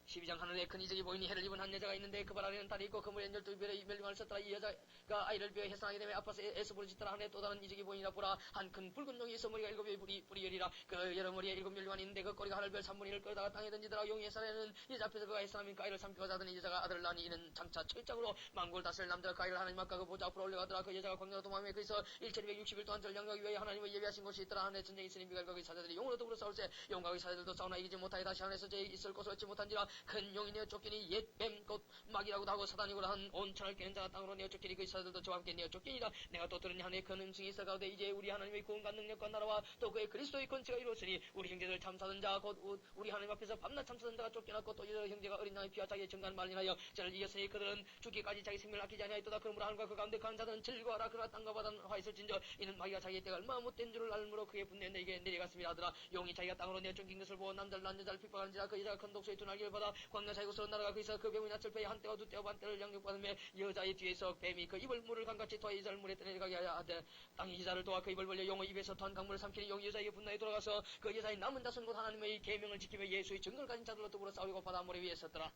12장 하늘에 큰 이적이 보이니 해를 입은 한 여자가 있는데 그 발 아래는 달이 있고 그물에 12별의 멸망을 썼더라. 이 여자가 아이를 비어 해산하게 되며 아파서 애서 부르짖더라. 하늘에 또 다른 이적이 보이니라. 보라 한 큰 붉은 용이 있어 머리가 7의 뿌리 열이라. 그 여러 머리에 7멸류관이 있는데 그 꼬리가 하늘별 3분의 1을 끌다가 땅에 던지더라. 용이 해산에는 여자 앞에서 그가 해산하면 그 아이를 삼키고 자더니 여자가 아들을 낳으니 이는 장차 철장으로 만국을 다스릴 남자가 그 아이를 하나님 앞과 그 보좌 앞으로 올려가더라. 그 여자가 광야로 도망하며 거기서 1260일 동안 전량하기 위하여 하나님을 예비하신 곳이 있더라. 하늘에 전쟁이 있으니 미갈과 그 사자들이 용으로 더불어 싸울세 용과 그 사자들도 싸우나 이기지 못하여 다시 하늘에서 제 있을 곳을 얻지 못한지라. 큰 용이 내어 쫓기니 옛뱀 곧 마귀라고도 하고 사단이고라 한 온천을 깨는 자가 땅으로 내어 쫓기니 그 사자들도 저와 함께 내어 쫓기니라. 내가 또 들으니 하늘에 큰 음성이 있어 가로되 이제 우리 하나님의 구원과 능력과 나라와 또 그의 그리스도의 권세가 이루었으니 우리 형제들 참사던 자 곧 우리 하나님 앞에서 밤낮 참사던 자가 쫓겨났고 또 여러 형제가 어린 양의 피와 자기의 정간 말리하여 저를 이겼으니 그들은 죽기까지 자기 생명을 아끼지 아니하였도다. 그러므로 하늘과 그 가운데 가는 자들은 즐거워하라. 그러나 땅과 바다는 화 있을진저 이는 마귀가 자기의 때가 얼마나 못된 줄을 알므로 그의 분노에 내게 내려갔습니다 하더라. 용이 자기가 땅으로 내어 쫓긴 것을 보고 남자를 낳은 여자를 핍박하는지라. 그 여자가 큰 독소의 두 날개를 받아 광야 자기곳으로 날아가 거기서 그 뱀이 낯을 빼어 한 때와 두 때와 반 때를 양육받으며 여자의 뒤에서 뱀이 그 입을 물을 강같이 토하 여자를 물에 떠내려가게 하되 땅이 여자를 도와 그 입을 벌려 용의 입에서 토한 강물을 삼키니 용이 여자에게 분노에 돌아가서 그 여자의 남은 자손 곧 하나님의 계명을 지키며 예수의 증거를 가진 자들로 더불어 싸우고 바다 모래 위에 섰더라.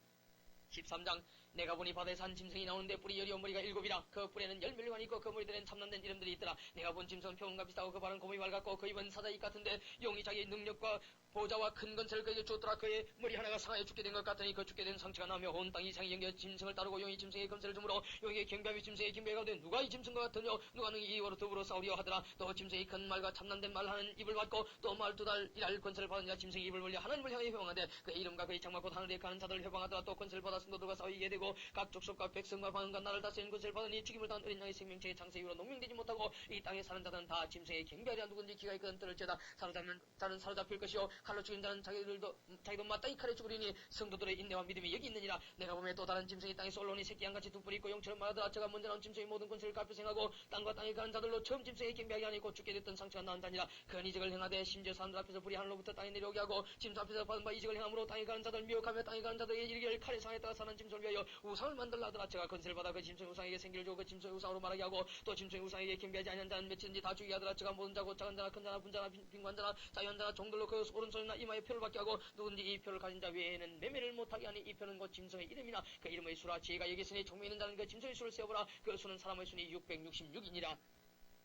13장 내가 보니 바다에서 한 짐승이 나오는데 뿔이 열이어 머리가 7이라. 그 뿔에는 10멸류관이 있고 그 머리들은 참남된 이름들이 있더라. 내가 본 짐승은 표범과 비슷하고 그 발은 곰이 맑았고 그 입은 사자입 같은데 용이 자기의 능력과 보좌와 큰 건설을 그에게 주었더라. 그의 머리 하나가 상하여 죽게 된 것 같으니 그 죽게 된 상처가 나며 온 땅이 이상히 연겨 짐승을 따르고 용이 짐승의 검세를 주므로 용의 경배함이 짐승의 경배가 가운데 누가 이 짐승과 같으뇨 누가 능히 이와로 더불어 싸우려 하더라. 또 짐승이 큰 말과 참남된 말하는 입을 받고 또 말 2달 일할 권세를 받으니라. 짐승이 입을 벌려 하나님을 향해 회방하되 그의 이름과 그의 장막 곧 하늘에 가는 자들을 회방하더라. 또 권세를 받아 승도들과 싸우게 되고 각 족속과 백성과 방언과 나를 다스리는 권세를 받으니 죽임을 당한 어린 양의 생명체의 장세 이후로 농명되지 못하고 이 땅에 사는 자들은 다 짐승의 경배하리라. 누군지 기가 있거든 들을지어다. 사로잡는 자는 사로잡힐 것이요 칼로 죽인 자는 자기도 마땅히 칼에 죽으리니 성도들의 인내와 믿음이 여기 있느니라. 내가 보면 또 다른 짐승이 땅에서 올라오니 새끼 양같이 두 뿔이 있고 용처럼 말하더라. 저가 먼저 나온 짐승의 모든 권세를 갚으생하고 땅과 땅에 가는 자들로 처음 짐승의 경배하게 하니 곧 죽게 됐던 상처가 나은 자니라. 큰 이적을 행하되 심지어 사람들 앞에서 불이 하늘로부터 땅에 내려오게 하고 짐승 앞에서 받은 바 이적을 행함으로 땅에 가는 자들 미혹하며 땅에 가는 자들에게 이르기를 칼에 상했다가 사는 짐승을 위하여 우상을 만들라 하더라. 저가 권세를 받아 그 짐승의 우상에게 생기를 주고 그 짐승의 우상으로 말하게 하고 또 짐승의 우상에게 경배하지 아니한 자는 며칠든지 다 죽이게 하더라. 저가 모든 자고 작은 자나 큰 자나 분자나 빈관자나 자유한 자나 종들로 그 오른손이나 이마에 표를 받게 하고 누군지 이 표를 가진 자 외에는 매매를 못하게 하니 이 표는 곧 짐승의 이름이나 그 이름의 수라. 지혜가 여기 있으니 총매 있는 자는 그 짐승의 수를 세어보라. 그 수는 사람의 수니 666이니라.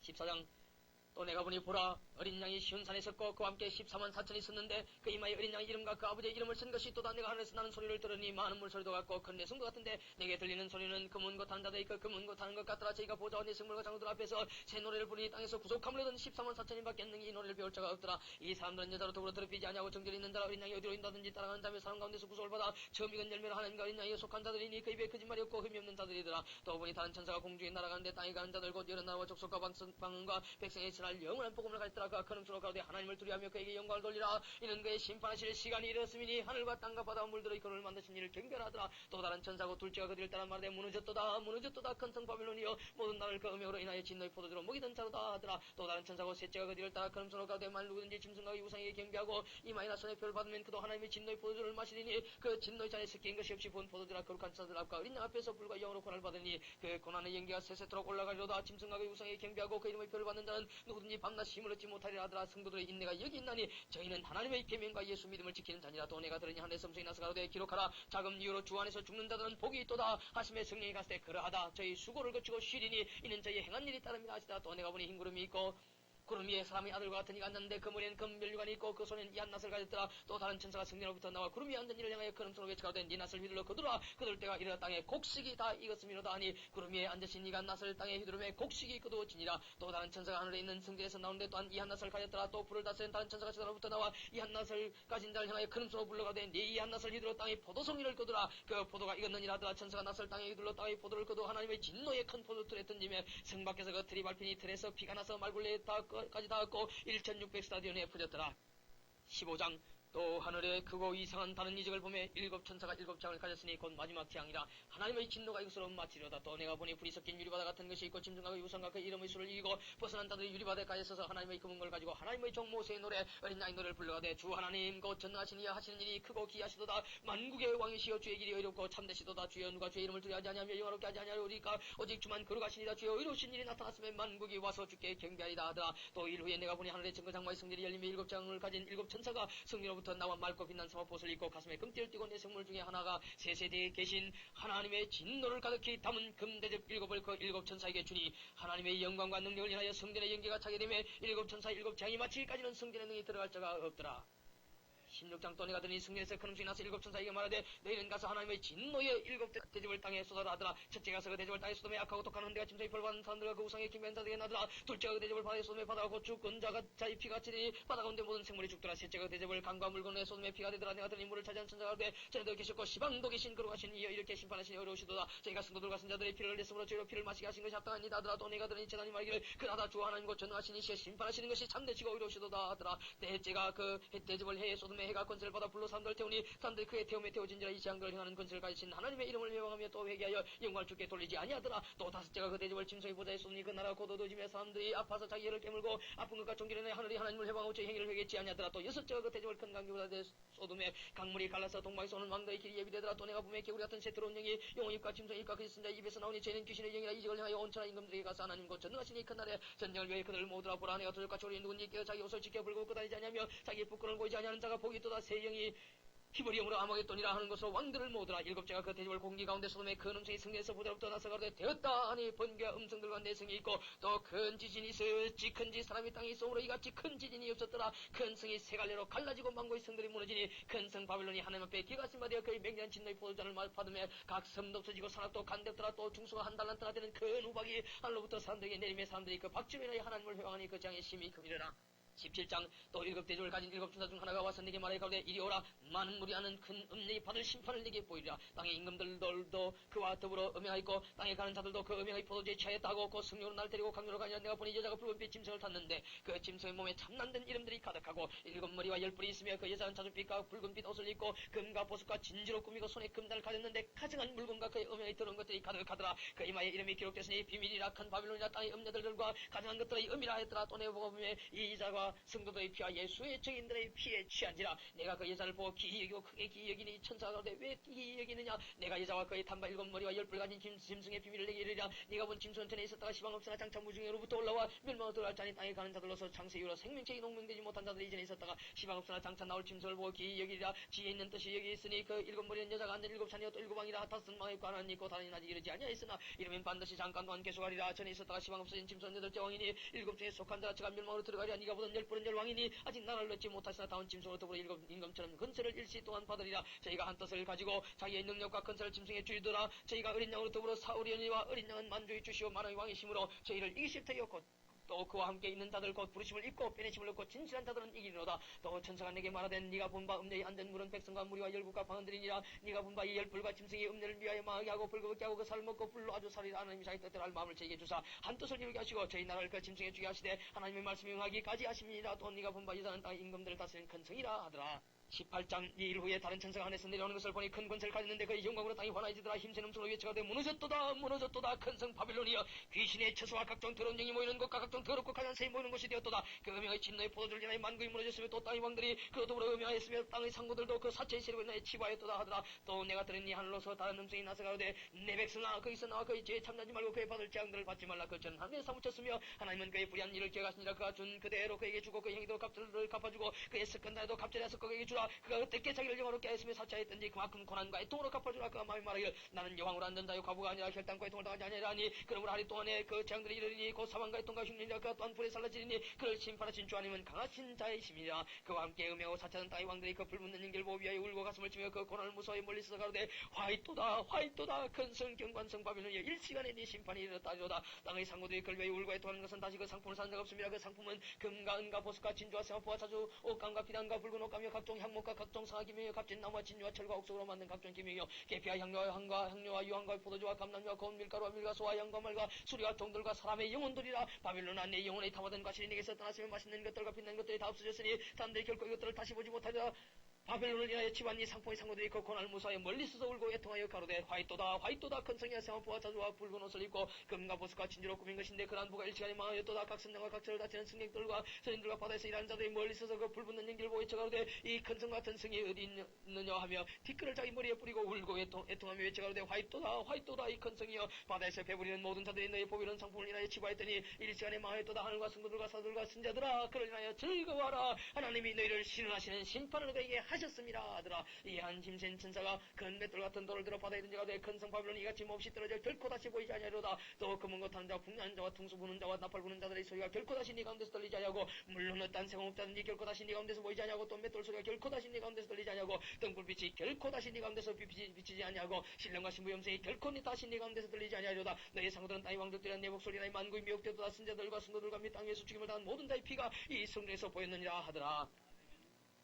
14장 또 내가 보니 보라 어린 양이 시온산에 섰고 그와 함께 14만 4천이 섰는데 그 이마에 어린 양의 이름과 그 아버지의 이름을 쓴 것이 또다. 내가 하늘에서 나는 소리를 들으니 많은 물소리도 같고 큰 내성도 같은데 내게 들리는 소리는 금은 것 하는 자들의 그 금은 것 하는 것 같더라. 저희가 보좌와 내성물과 장로들 앞에서 새 노래를 부르니 땅에서 구속함을 얻은 14만 4천인밖에 능히 이 노래를 배울 자가 없더라. 이 사람들은 여자로 더불어 더럽히지 아니하고 정결이 있는 자라. 어린 양이 어디로 인다든지 따라가는 자며 사람 가운데서 구속을 받아 처음 익은 열매로 하나님과 어린 양에 속한 자들이니 그 입에 거짓말이 없고 흠이 없는 자들이더라. 또 보니 다른 천사가 공중에 날아가는데 땅에 가는 자들 곧 여러 나라와 족속과 방언과 백성의 이스라엘 영원한 복음을 가졌더라. 그가 큰 음소로 가로되 하나님을 두려워하며 그에게 영광을 돌리라. 이는 그의 심판하실 시간이 이르렀음이니 하늘과 땅과 바다와 물들어 이거를 만드신 이를 경배하더라. 또 다른 천사고 둘째가 그들을 따라 말하되 무너졌도다 큰 성 바빌론이여 모든 나를 그 음욕으로 인하여 진노의 포도주로 먹이던 자로다 하더라. 또 다른 천사고 셋째가 그들을 따라 큰 음소로 가로되 만 누구든지 짐승과 우상에게 경배하고 이마이나 손에 표를 받으면 그도 하나님의 진노의 포도주를 마시리니 그 진노의 잔에 섞인 것이 없이 본 포도주라. 거룩한 천사들 앞과 어린 양 앞에서 불과 영으로 고난을 받으니 그 고난의 연기가 세세토록 올라가리로다. 짐승과 그 우상에게 경배하고 그 이름의 표를 받는 자는 누구 누구든지 밤낮 힘을 얻지 못하리라 하더라. 성도들의 인내가 여기 있나니 저희는 하나님의 계명과 예수 믿음을 지키는 자니라. 또 내가 들으니 하늘의 섬성이 나서 가로되 기록하라. 자금 이후로 주 안에서 죽는 자들은 복이 있도다 하심에 성령이 갔을 때 그러하다. 저희 수고를 거치고 쉬리니 이는 저희 행한 일이 따름이라 하시다. 또 내가 보니 흰 구름이 있고 구름 위에 사람의 아들과 같은 이가 앉았는데 그 머리에는 금면류관이 있고 그 손에는 이한낫을 가졌더라. 또 다른 천사가 성령으로부터 나와 구름 위에 앉은 이를 향하여 큰 음성으로 외치가로되 네 낫을 휘둘러 거두라. 거둘 때가 이르러 땅에 곡식이 다 익었음이로다 하니 구름 위에 앉으신 이가 낫을 땅에 휘두르매 곡식이 거두어지니라. 또 다른 천사가 하늘에 있는 성전에서 나오는데 또한 이한낫을 가졌더라. 또 불을 다스린 다른 천사가 저로부터 나와 이한낫을 가진 자를 향하여 큰 음성으로 불러가로되 네 이한낫을 휘둘러 땅에 포도송이를 거두라. 그 포도가 익었느니라 하더라. 천사가 낫을 땅에 휘둘러 땅에 포도를 거두 하나님의 진노의 큰 포도틀에 던지며 성 밖에서 그 틀이 밟히니 틀에서 피가 나서 말굴레에 까지 닿았고 1600스타디온에 퍼졌더라. 15장. 또 하늘에 크고 이상한 다른 이적을 보며 일곱 천사가 일곱 장을 가졌으니 곧 마지막 재앙이라. 하나님의 진노가 이것으로 마치려다. 또 내가 보니 불이 섞인 유리바다 같은 것이 있고 짐승과 유성과 그 이름의 수를 이기고 벗어난 자들이 유리바다에 서서 하나님의 금은 걸 가지고 하나님의 종 모세의 노래 어린 양의 노래를 불러가되 주 하나님 곧 전능하신 이여 하시는 일이 크고 기하시도다. 만국의 왕이시여 주의 길이 의롭고 참되시도다. 주여 누가 주의 이름을 두려워하지 아니하며 영화롭게 하지 아니하리까. 오직 주만 거룩하시니라. 주여 의로우신 일이 나타났으면 만국이 와서 주께 경배하리다 하더라. 또 일 후에 내가 보니 하늘의 정거장마의 성들이 열리며 일곱 장을 가진 일곱 천사가 성령으로부터 나와 맑고 빛난 사마봇을 입고 가슴에 금띠를 띠고 내 생물 중에 하나가 세 세대에 계신 하나님의 진노를 가득히 담은 금대접 일곱을 그 일곱 천사에게 주니 하나님의 영광과 능력을 인하여 성전의 연기가 차게 되며 일곱 천사 일곱 장이 마치기까지는 성전의 능이 들어갈 자가 없더라. 16장 또 내가 드니 성전에서 큰 음성이 나서 일곱 천사에게 말하되 너희는 가서 하나님의 진노의 일곱 대접을 땅에 쏟아라 하더라. 첫째가 가서 그 대접을 땅에 쏟으며 악하고 독한 헌대가 짐승의 벌 받은 사람들과 그 우상의 기묘한 자들에게 나더라. 둘째가 그 대접을 바다에 쏟으며 바다가 곧 죽은 자가 자의 피가 치리니 바다 가운데 모든 생물이 죽더라. 셋째가 그 대접을 강과 물건에 쏟으며 피가 되더라. 내가 드니 물을 차지한 천사가 되되 전에도 계셨고 시방도 계신 거룩하신 이여 이렇게 심판하시니 어려우시도다. 저희가 성도들과 선자들의 피를 흘렸으므로 저희로 피를 마시게 하신 것이 합당하니이다 하더라. 또 내가 들으니 재단이 말기를 그나다 주 하나님 곧 전능하신 이시여 심판하시는 것이 참되시고 의로우시도다 하더라. 넷째가 그 대접을 해에 쏟으며 해가 권세를 받아 불로 사람들을 태우니 사람들이 그의 태움에 태워진지라. 이 재앙들을 행하는 권세를 가지신 하나님의 이름을 회방하며 또 회개하여 영광을 주께 돌리지 아니하더라. 또 다섯째가 그 대접을 짐승의 보좌에 쏟으니 그 나라가 곧 어두워지며 사람들이 아파서 자기 혀를 깨물고 아픈 것과 종기를 하늘이 하나님을 회방하고 저 행위를 회개치 아니하더라. 또 여섯째가 그 대접을 큰 강기보다 쏟으며 강물이 갈라서 동방에서 오는 왕들의 길이 예비되더라. 또 내가 보며 개구리 같은 새 더러운 영이 용의 입과 짐승의 입과 그 신자 입에서 나오니 죄는 귀신의 영이라. 이적을 향하여 온천한 임금들에게 가서 하나님 곧 전능하시니 큰 날에 전쟁을 위해 그들을 모으더라. 보라 내가 도적과 조리 누구니 깨어 자기 옷을 지켜 불고 끄다니지 아니하며 자기 부끄러움을 보이지 아니하는 자가 복이 있도다. 새 영이 히브리 영으로 아마겟돈이라 하는 것으로 왕들을 모으더라. 일곱째가 그 대접을 공기 가운데 쏟음에 큰 음성이 성전에서 보좌로부터 나서 가로되 되었다 하니 번개와 음성들과 내성이 있고 또 큰 지진이 있어야지. 큰지 사람이 땅에 있어오므로 이같이 큰 지진이 없었더라. 큰 성이 세 갈래로 갈라지고 만고의 성들이 무너지니 큰 성 바빌론이 하나님 앞에 기가심 받아 그의 맹렬한 진노의 포도잔을 받으며 각 섬도 없어지고 산악도 간대없더라. 또 중수가 한 달란트나 되는 큰 우박이 하늘로부터 사람들에게 내리며 사람들이 그 박지로 인하여 하나님을 회방하니 그 장의 심히 크니라. 17장. 또 일곱 대접을 가진 일곱 천사 중 하나가 와서 내게 말해 가로되 이리 오라. 많은 무리 하는 큰 음력이 받을 심판을 내게 보이리라. 땅의 임금들도 그와 더불어 음행하였고 땅에 가는 자들도 그 음행의 포도주에 취하였다 하고 그 성령으로 날 데리고 강요로 가니라. 내가 보니 여자가 붉은빛 짐승을 탔는데 그 짐승의 몸에 참난된 이름들이 가득하고 일곱 머리와 열 뿔이 있으며 그 여자는 자줏빛과 붉은빛 옷을 입고 금과 보석과 진주로 꾸미고 손에 금단을 가졌는데 가증한 물건과 그의 음행의 더러운 것들이 가득하더라. 그 이마에 이름이 기록됐으니 비밀이라 큰 바빌론이라 땅의 음녀들과 가증한 것들의 음이라 했더라. 또 내가 보고 보며 이 여자가 성도들의 피와 예수의 증인들의 피에 취한지라. 내가 그 여자를 보고 기이 여기고 크게 기이 여기니 천사가 가로되 왜 기이 여기느냐. 내가 여자와 그의 단발 일곱 머리와 열 뿔 가진 짐승의 비밀을 내게 이르리라. 네가 본 짐승은 전에 있었다가 시방 없으나 장차 무중에로부터 올라와 멸망으로 들어갈 자니 땅에 가는 자들로서 창세 이후로 생명체에 농명되지 못한 자들이 이전에 있었다가 시방 없으나 장차 나올 짐승을 보고 기이 여기리라. 지혜 있는 뜻이 여기 있으니 그 일곱 머리는 여자가 앉은 일곱 산이요 또 일곱 왕이라. 다섯 망에 있고 하나는 있고 다른 아직 이르지 아니하였으나 이름은 반드시 잠깐 동안 계속하리라. 전에 있었다가 시방 없어진 짐승은 여덟째 왕이니 일곱 중에 속한 자가 저가 멸망으로 들어가리라. 네가 보던 열 뿔은 열 왕이니 아직 나라를 얻지 못하시나 다운 짐승으로 더불어 일곱 임금처럼 건설을 일시 동안 받으리라. 저희가 한 뜻을 가지고 자기의 능력과 건설을 짐승에 주이더라. 저희가 어린 양으로 더불어 사울의 언니와 어린 양은 만주의 주시오 만왕의 왕이심으로 저희를 이기실 터이요 또 그와 함께 있는 자들 곧 부르심을 입고 빼내심을 얻고 진실한 자들은 이기리로다. 또 천사가 내게 말하되 네가 본 바 음녀의 안전 물은 백성과 무리와 열국과 방언들이니라. 네가 본 바 이 열불과 짐승이 음녀를 위하여 망하게 하고 불거벗게 하고 그 살을 먹고 불로 아주 살리라. 하나님이 자기 뜻대로 할 마음을 저에게 주사 한 뜻을 이루게 하시고 저희 나라를 그 짐승에 주게 하시되 하나님의 말씀이 응하기까지 하십니다. 또 네가 본 바 이자는 땅의 임금들을 다스리는 큰 성이라 하더라. 18장 이일 후에 다른 천사가 하늘에서 내려오는 것을 보니 큰 권세를 가졌는데 그의 영광으로 땅이 환하여지더라. 힘센 음성으로 외쳐가되 무너졌도다 무너졌도다 큰 성 바빌론이여 귀신의 처소와 각종 더러운 영이 모이는 곳과 각종 더럽고 가장 새이 모이는 곳이 되었도다. 그 음양의 진노의 포도주를 인하여 만국이 무너졌으며 또 땅의 왕들이 그 더불어 음양하였으며 땅의 상고들도 그 사체의 세력을 인하여 치부하였도다 하더라. 또 내가 들으니 하늘로서 다른 음성이 나서 가로되 내 백성아 거기서 나와 그의 죄에 참나지 말고 그의 받을 재앙들을 받지 말라. 그 죄는 하늘에 사무쳤으며 하나님은 그의 불의한 일을 기억하시니라. 그가 준 그대로 그에게 주고 그의 행위도 값들을 갚아주고 그의 습관 날에도 갑절히 서 그에게 주라. 그가 어떻게 자기를 영화롭게 했으며 사치하였든지 그만큼 고난과 애통으로 갚아주라. 그가 마음이 말하길 나는 여왕으로 앉은 자요 과부가 아니라 혈당과 애통을 당하지 아니하니 그러므로 하루 동안에 그 재앙들이 이르리니 곧 사망과 애통과 흉년이라. 그가 또한 불에 살라지리니 그를 심판하신 주 하나님은 강하신 자이심이라. 그와 함께 음행하고 사치하는 땅의 왕들이 그 불붙는 인결 보호 위하여 울고 가슴을 치며 그 고난을 무서워해 멀리서 가로되 화이토다 화이토다 큰 성 경관성 바빌론이여 일시간에 네 심판이 이르렀다리로다. 땅의 상고들이 그를 위하여 울고 애통하는 것은 다시 그 상품을 사는 자가 없습니다. 그 상품은 금과 은과 보석과 진주와 세마포와 자주 옷감과 비단과 붉은 옷감이며 각종 향목과 각종 상하기명이며 값진 나무와 진주와 철과 옥석으로 만든 각종 기명이며 계피와 향료와 향과 향료와 유황과 포도주와 감람류와 고운 밀가루와 밀가소와 양과 말과 수리와 종들과 사람의 영혼들이라. 바빌론아 내 영혼의 탐하던 과실이 내게서 떠났으며 맛있는 것들과 빛나는 것들이 다 없어졌으니 사람들이 결코 이것들을 다시 보지 못하리라. 바벨론을 인하여 집안이 상품의 상고들이 그 고난을 무사하여 멀리서도 울고 애통하여 가로되 화이토다 화이토다 큰 성이야 세마포와 자주와 붉은 옷을 입고 금과 보석과 진주로 꾸민 것인데 그러한 부가 일시간에 망하였도다. 각 선장과 각 철을 다치는 승객들과 선인들과 바다에서 일하는 자들이 멀리서서 그 불붙는 연기를 보고 외쳐가로되 이 큰 성 같은 성이 어디 있느냐 하며 티끌을 자기 머리에 뿌리고 울고 애통하며 외쳐가로되 화이토다 화이토다 이 큰 성이여 바다에서 배부리는 모든 자들이 너희 보이는 상품을 인하여 치부하였더니 일시간에 망하였도다. 하늘과 성도들과 사들과 선자들아 그를 인하여 즐거워하라. 하나님이 너희를 신원하시는 심판을 그에게 하셨습니다. 아들아 이 한 힘센 천사가 큰 맷돌 같은 돌을 들어 바다에 던져가 되 큰 성 바빌론이 이같이 몹시 떨어져 결코 다시 보이지 아니하리로다. 또 금은 것 하는 자와 풍요한 자와 퉁수 부는 자와 나팔 부는 자들의 소리가 결코 다시 네 가운데서 들리지 아니하고 물론 어떤 생업자든지 결코 다시 네 가운데서 보이지 아니하고 또 맷돌 소리가 결코 다시 네 가운데서 들리지 아니하고 등불빛이 결코 다시 네 가운데서 비치지 아니하고 신령과 신부 음성이 결코 다시 네 가운데서 들리지 아니하리로다. 너희 상도들은 땅의 왕족들이란 내 목소리나 만국이 미혹되도다. 선자들과 성도들과 및 땅 위에서 죽임을 당한 모든 자의 피가 이 성중에서 보였느니라 하더라.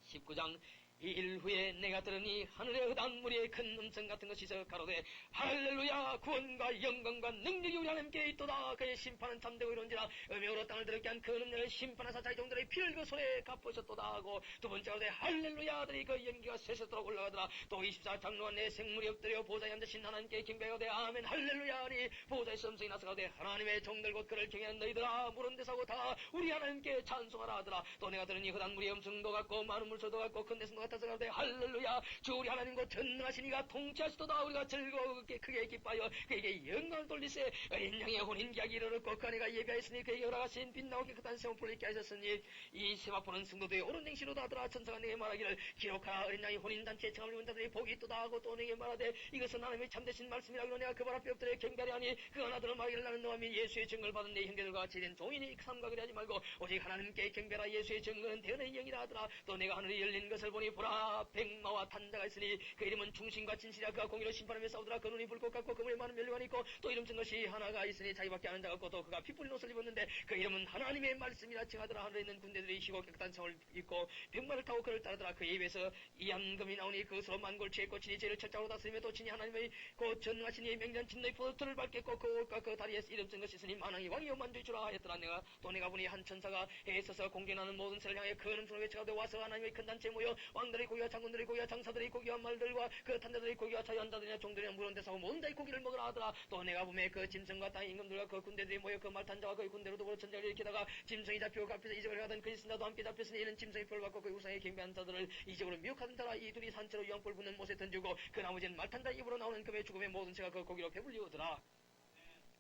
19장 이일 후에 내가 들으니 하늘의 흑암무리의 큰 음성 같은 것이서 가로되 할렐루야 구원과 영광과 능력이 우리 하나님께 있도다. 그의 심판은 참되고 이런지라. 음행으로 땅을 더럽게 한 그 음녀를 심판하사 자기 종들의 피를 그 손에 갚으셨도다 하고 두 번째 가로되 할렐루야 하더니 그 연기가 쇠쇠토록 올라가더라. 또 24장로와 내 생물이 엎드려 보좌에 앉으신 하나님께 경배하되 아멘 할렐루야 하니 보좌에서 음성이 나서 가로되 하나님의 종들 곧 그를 경외하는 너희들아 물은 데서고 다 우리 하나님께 찬송하라 하더라. 또 내가 들으니 흑암무리의 음성도 같고 많은 물소도 같고 큰 대성도 같아서 가로되 할렐루야 주 우리 하나님 곧 전능하시니가 통치하시도다. 우리가 즐거우게 크게 기뻐하여 그에게 영광을 돌리세. 어린 양의 혼인기약이 이르렀고 그 아내가 예비하였으니 그에게 허락하신 빛나고 깨끗한 세마포를 입게 하셨으니 이 세마포는 성도들의 옳은 행실로다 하더라. 천사가 내게 말하기를 기록하라. 어린 양의 혼인단체에 청함을 입은 자들이 복이 있도다 하고 또 내게 말하되 이것은 하나님의 참되신 말씀이라고 내가 그 발 앞에 엎드려 경배하니 그 하나들은 말하기를 나는 너와 및 예수의 증거를 받은 내 형제들과 같이 된 종이니 삼가 그리하지 말고 오직 하나님께 경배하라. 예수의 증거는 대언의 영이라 하더라. 또 내가 하늘이 열린 것을 보니 보라 백마와 탄자가 있으니 그 이름은 충신과 진실이라. 그가 공의로 심판하며 싸우더라. 그 눈이 불꽃 같고 그물에 많은 면류관이 있고 또 이름 쓴 것이 하나가 있으니 자기밖에 아는 자가 없고 또 그가 피 뿌린 옷을 입었는데 그 이름은 하나님의 말씀이라 칭하더라. 하늘에 있는 군대들이 쉬고 깨끗한 성을 입고 백마를 타고 그를 따르더라. 그 입에서 이한금이 나오니 그것으로 만골치에 꽂히니 죄를 철장으로 다스리며 또 친히 하나님의 곧 전능하시니 맹년 진노의 포도틀을 밟겠고 그 옷과 그 다리에 이름 쓴 것이 있으니 만왕이 왕이여 만주의 주라 하였더라. 내가 보니 한 천사가 해에 서서 공개나는 모든 새를 향해 큰 음성으로 외쳐가되 와서 하나님의 큰 단체에 모여 왕들의 고기와 장군들의 고기와 장사들의 고기와 말들과 그 탄자들의 고기와 자유한자들이나 종들이나 물은 데서 모든 자의 고기를 먹으라 하더라. 또 내가 보매 그 짐승과 땅의 임금들과 그 군대들이 모여 그 말탄자와 그의 군대로 더불어 전쟁을 일으키다가 짐승이 잡히고 갚혀서 이적을 가던 그 신자도 함께 잡혔으니 이는 짐승의 표를 받고 그 우상에 경배한 자들을 이적으로 미혹하던 자라. 이 둘이 산채로 유황불 붙는 못에 던지고 그 나머지는 말탄자 입으로 나오는 금의 죽음의 모든 새가 그 고기로 배불리우더라.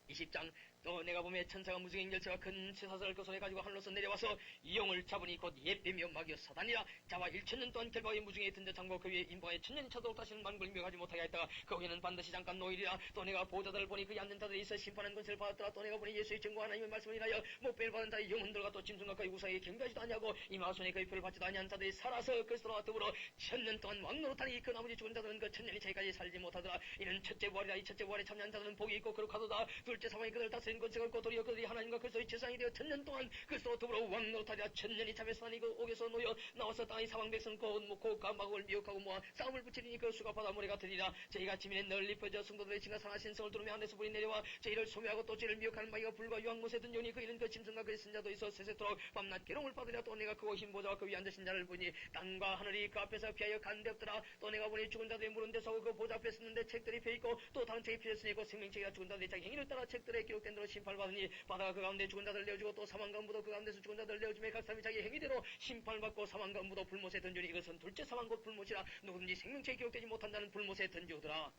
20장 또 내가 보매 천사가 무지개 열쇠와 큰 쇠사슬을 그 손에 가지고 하늘로서 내려와서 이 영을 잡으니 곧 예뱀이요 마귀요 사단이라. 자와 1천년 동안 결박의 무중에 던져 잠고 그 위에 인보에 천년이 차도록 다시는 만국을 멸하지 못하게 하였다가 그 후에는 반드시 잠깐 노일이라. 또 내가 보좌들을 보니 그 앉은 자들이 있어 심판하는 권세를 받았더라. 또 내가 보니 예수의 증거 하나님의 말씀을 인하여 목배를 받은 자의 영혼들과 또 짐승과 그의 우상에 경배하지도 아니하고 이마손에 그의 표를 받지도 아니한 자들이 살아서 그리스도와 더불어 천년 동안 왕노릇하니 그 나머지 죽은 자들은 그 천년이 차이까지 살지 못하더라. 이는 첫째 부활이라. 이 첫째 부활에 참여한 자들은 복이 있고 거룩하도다. 둘째 둘째 사방에 그들 다스린 권세가 없고 도리어 그들이 하나님과 그리스도의 제사장이 되어 천년 동안 그리스도와 더불어 왕노릇하리라. 천년이 참에서 하니 그 옥에서 놓여 나와서 땅의 사방 백성 곧 묻고 감막을 미혹하고 모아 싸움을 붙이리니 그 수가 바다 모래가 되리라. 저희가 지면에 널리 퍼져 성도들의 진가 상하신 성을 두르며 하늘에서 불이 내려와 저희를 소멸하고 또 저희를 미혹하는 마귀가 불과 유황못에 든지오니 그 이는 그 짐승과 그의 선자도 있어 세세토록 밤낮 기롱을 받으랴. 또 내가 크고 흰 보좌와 그 위에 앉으신 자를 보니 땅과 하늘이 그 앞에서 피하여 간데 없더라. 또 내가 보니 죽은 자들이 무른 데서 그 보좌 앞에 섰는데 책들이 펴있고 또 다른 책이 펴졌으니 그 생명책이라 죽은 자들의 자기 행위를 따라 책들에 기록된 대로 심판을 받으니 바다가 그 가운데 죽은 자들을 내어주고 또 사망과 무도 그 가운데서 죽은 자들을 내어주며 각 사람이 자기 행위대로 심판을 받고 사망과 무도 불못에 던지니 이것은 둘째 사망 곧 불못이라. 누구든지 생명책에 기록되지 못한 자는 불못에 던지오더라.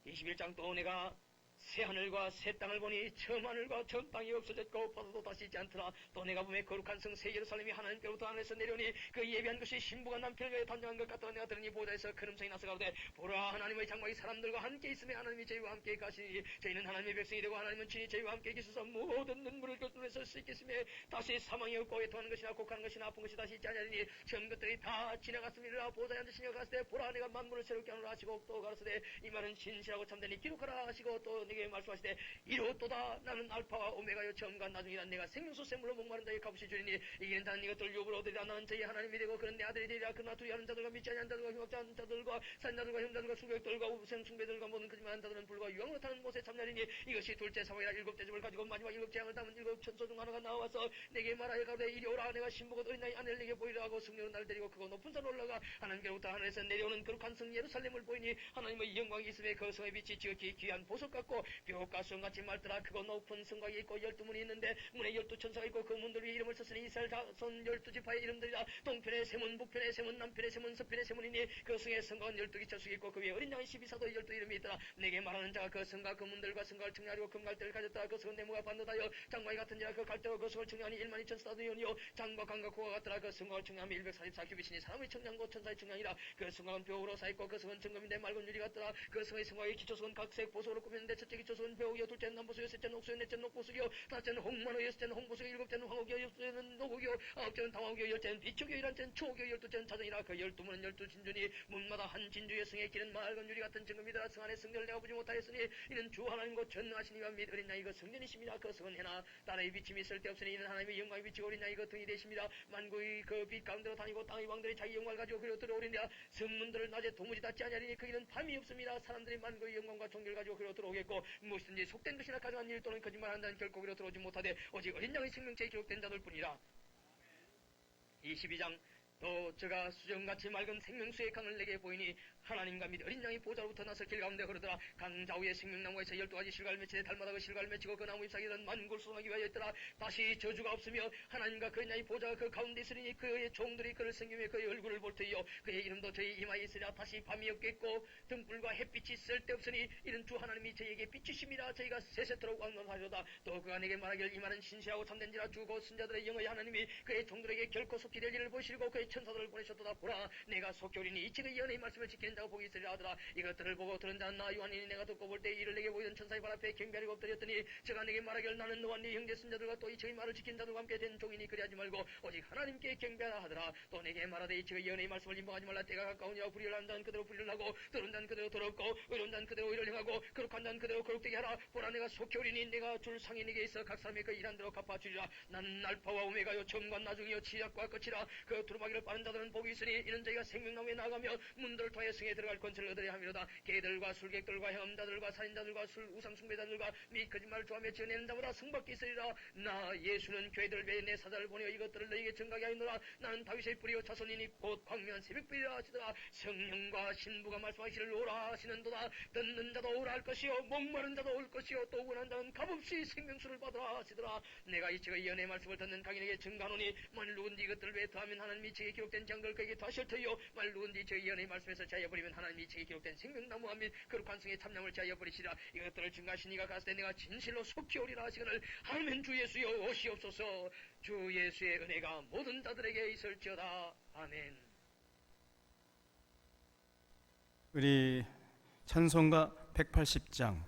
21장 또 내가 새 하늘과 새 땅을 보니 처음 하늘과 처음 땅이 없어졌고 바다도 다시 있지 않더라. 또 내가 보매 거룩한 성 새 예루살렘이 하나님께로부터 하늘에서 내려오니 그 예비한 것이 신부가 남편을 위해 단장한 것 같더라. 내가 들으니 보좌에서 큰 음성이 나서 가로되 보라 하나님의 장막이 사람들과 함께 있으며 하나님이 저희와 함께 가시니 저희는 하나님의 백성이 되고 하나님은 친히 저희와 함께 계셔서 모든 눈물을 걷어내서 수 있겠으며 다시 사망이 없고 애통하는 것이나 곡하는 것이나 아픈 것이 다시 있지 아니하리니 처음 것들이 다 지나갔음이라. 보좌에 앉으시며 가라사대 보라 내가 만물을 새롭게 하노라 하시고 또 가라사대 이 말은 진실하고 참되니 기록하라 하시고 또 내게 말씀하시되 이로또다. 나는 알파와 오메가요 처음과 나중이라. 내가 생명수 샘물로 목마른 자에게 값을 주리니 이기는 자는 이것들을 유업으로 얻으리라. 나는 저희 하나님이 되고 그는 내 아들이 되리라. 그러나 두려워하는 자들과 믿지 아니하는 자들과 흉악지 않은 자들과 산자들과 흉자들과 수백들과 우생 숭배들과 모든 거짓말하는 자들은 불과 유황으로 타는 못에 참냐리니 이것이 둘째 사망이라. 일곱 대접을 가지고 마지막 일곱 재앙을 담은 일곱 천소 중 하나가 나와서 내게 말하여 가로되 이리 오라. 내가 신부가 어린 나이 아내를 내게 보이라 하고 승려로 나를 데리고 크고 높은 산으로 올라가 하나님께로부터 하늘에서 내려오는 거룩한 성 예루살렘을 보이니 하나님의 영광이 있음에 그 성의 빛이 지극히 귀한 보석 같고 벽과 성같이 맑더라. 크고 높은 성곽이 있고 12문이 있는데 문에 12천사가 있고 그 문들 위에 이름을 썼으니 이스라엘 자손 12지파의 이름들이라. 동편의 세문 북편의 세문 남편의 세문 서편의 세문이니 그 성의 성곽은 12기 철석이 있고 그 위에 어린 양의 12사도의 12이름이 있더라. 내게 말하는 자가 그 성과 그 문들과 성곽을 청량하리고 금갈대를 가졌더라. 그 성은 네모가 반듯하여 장막이 같은지라. 그 갈대와 그 성을 청량하니 1만 2천 사도이오니요 장과 강과 고가 같더라. 그 성곽을 청량하면 144규빗이니 사람의 청량고 천사의 청량이라. 그 성곽은 벽으로 쌓였고 그 성은 정금인데 맑은 유리 같더라. 그 성의 성곽의 기초석은 각색 보석으로 꾸몄는데 첫째 기초석은 벽이요 둘째는 남보석이요 셋째는 옥수요 넷째는 녹보석이요 다섯째는 홍만호 여섯째는 홍보석이요 일곱째는 황옥이요 여섯째는 녹옥이요 아홉째는 당황옥이요 열째는 비촉이요 열한째는 초옥이요 열두째는 자정이라. 그 12문은 12진주니 문마다 한 진주의 성의 길은 맑은 유리 같은 정금이더라. 성 안에 성전을 내가 보지 못하였으니 이는 주 하나님과 전능하신 이와 및 어린 양이 그 성전이십니다. 그 성은 해나 나라의 비침이 쓸데없으니 이는 하나님의 영광이 비치고 어린 양이 그 등이 되십니다. 만국의 그 빛 가운데로 다니고 땅의 왕들이 자기 영광을 가지고 그리로 들어오리니라. 성문들을 낮에 도무지 닫지 아니하리니 거기는 밤이 없습니다. 사람들이 만국의 영광과 존귀를 가지고 그리로 들어오겠고 무엇이든지 속된 것이나 가져간 일 또는 거짓말하는 자는 결코 그리로 들어오지 못하되 오직 어린 양의 생명체에 기록된 자들 뿐이라. 22장 또 저가 수정같이 맑은 생명수의 강을 내게 보이니 하나님과 및 어린 양이 보좌로부터 나서 길 가운데 흐르더라. 강 좌우에 생명나무에서 12가지 실과를 맺히되 달마다 그 실과를 맺히고 그 나무 잎사귀는 만국을 수송하기 위하여 있더라. 다시 저주가 없으며 하나님과 그 어린 양의 보좌가 그 가운데 있으리니 그의 종들이 그를 섬기며 그의 얼굴을 볼 터이요 그의 이름도 저희 이마에 있으리라. 다시 밤이 없겠고 등불과 햇빛이 쓸데없으니 이는 주 하나님이 저희에게 빛이심이라. 저희가 세세토록 왕노하리로다. 또 그가 내게 말하길 이 말은 신실하고 참된지라. 주고 선자들의 영의 하나님이 그의 종들에게 결코 속히 될 일을 보시고 그의 천사들을 보내셨도다. 보라 내가 속히 오리니 이 책의 예언의 말씀을 지키는 자가 복이 있으리라 하더라. 이것들을 보고 들은 자는 나 요한이니 내가 듣고 볼 때 이를 내게 보이던 천사의 발 앞에 경배하리고 엎드렸더니 저가 내게 말하길 나는 너와 네 형제 선자들과 또 이 책의 말을 지키는 자들과 함께 된 종이니 그리하지 말고 오직 하나님께 경배하라 하더라. 또 내게 말하되 이 책의 예언의 말씀을 임박하지 말라. 때가 가까우니라. 불의를 하는 자는 그대로 불의를 하고 더러운 자는 그대로 더럽고 의로운 자는 그대로 의를 행하고 거룩한 자는 그대로 거룩되게 하라. 보라 내가 속히 오리니 내가 줄 상이 내게 있어 각 사람의 그 일한 대로 갚아주리라. 나는 알파와 오메가요 처음과 나중이요 시작과 끝이라. 그 두루마기를 빠는 자들은 복이 있으니 이는 저희가 생명나무에 나가며 문들을 통해 성에 들어갈 권세를 얻으려 함이로다. 개들과 술객들과 헤엄자들과 살인자들과 우상숭배자들과 및 거짓말을 좋아하며 지어내는 자보다 성밖에 있으리라. 나 예수는 교회들을 위해 내 사자를 보내어 이것들을 너희에게 증가하게 하였노라. 나는 다윗의 뿌리요 자손이니 곧 광명한 새벽불이라 하시더라. 성령과 신부가 말씀하시기를 오라 하시는도다. 듣는 자도 오라 할 것이요 목마른 자도 올 것이요 또 원한 자는 값없이 생명수를 받으라 하시더라. 내가 이 책의 예언의 말씀을 듣는 각인에게 증가하노니 만일 누군지 이것들을 위해 더하면 하나님이 책에 기록된 장들 그에게 더하실 터이요 만일 누군지 저 예언의 말씀에서 자여버리면 하나님이 책에 기록된 생명나무와 및 거룩한 성의 참념을 자여버리시라. 이것들을 증가하신 이가 갔을 때 내가 진실로 속히 오리라 하시거늘 아멘. 주 예수여 오시옵소서. 주 예수의 은혜가 모든 자들에게 있을지어다. 아멘. 우리 찬송가 180장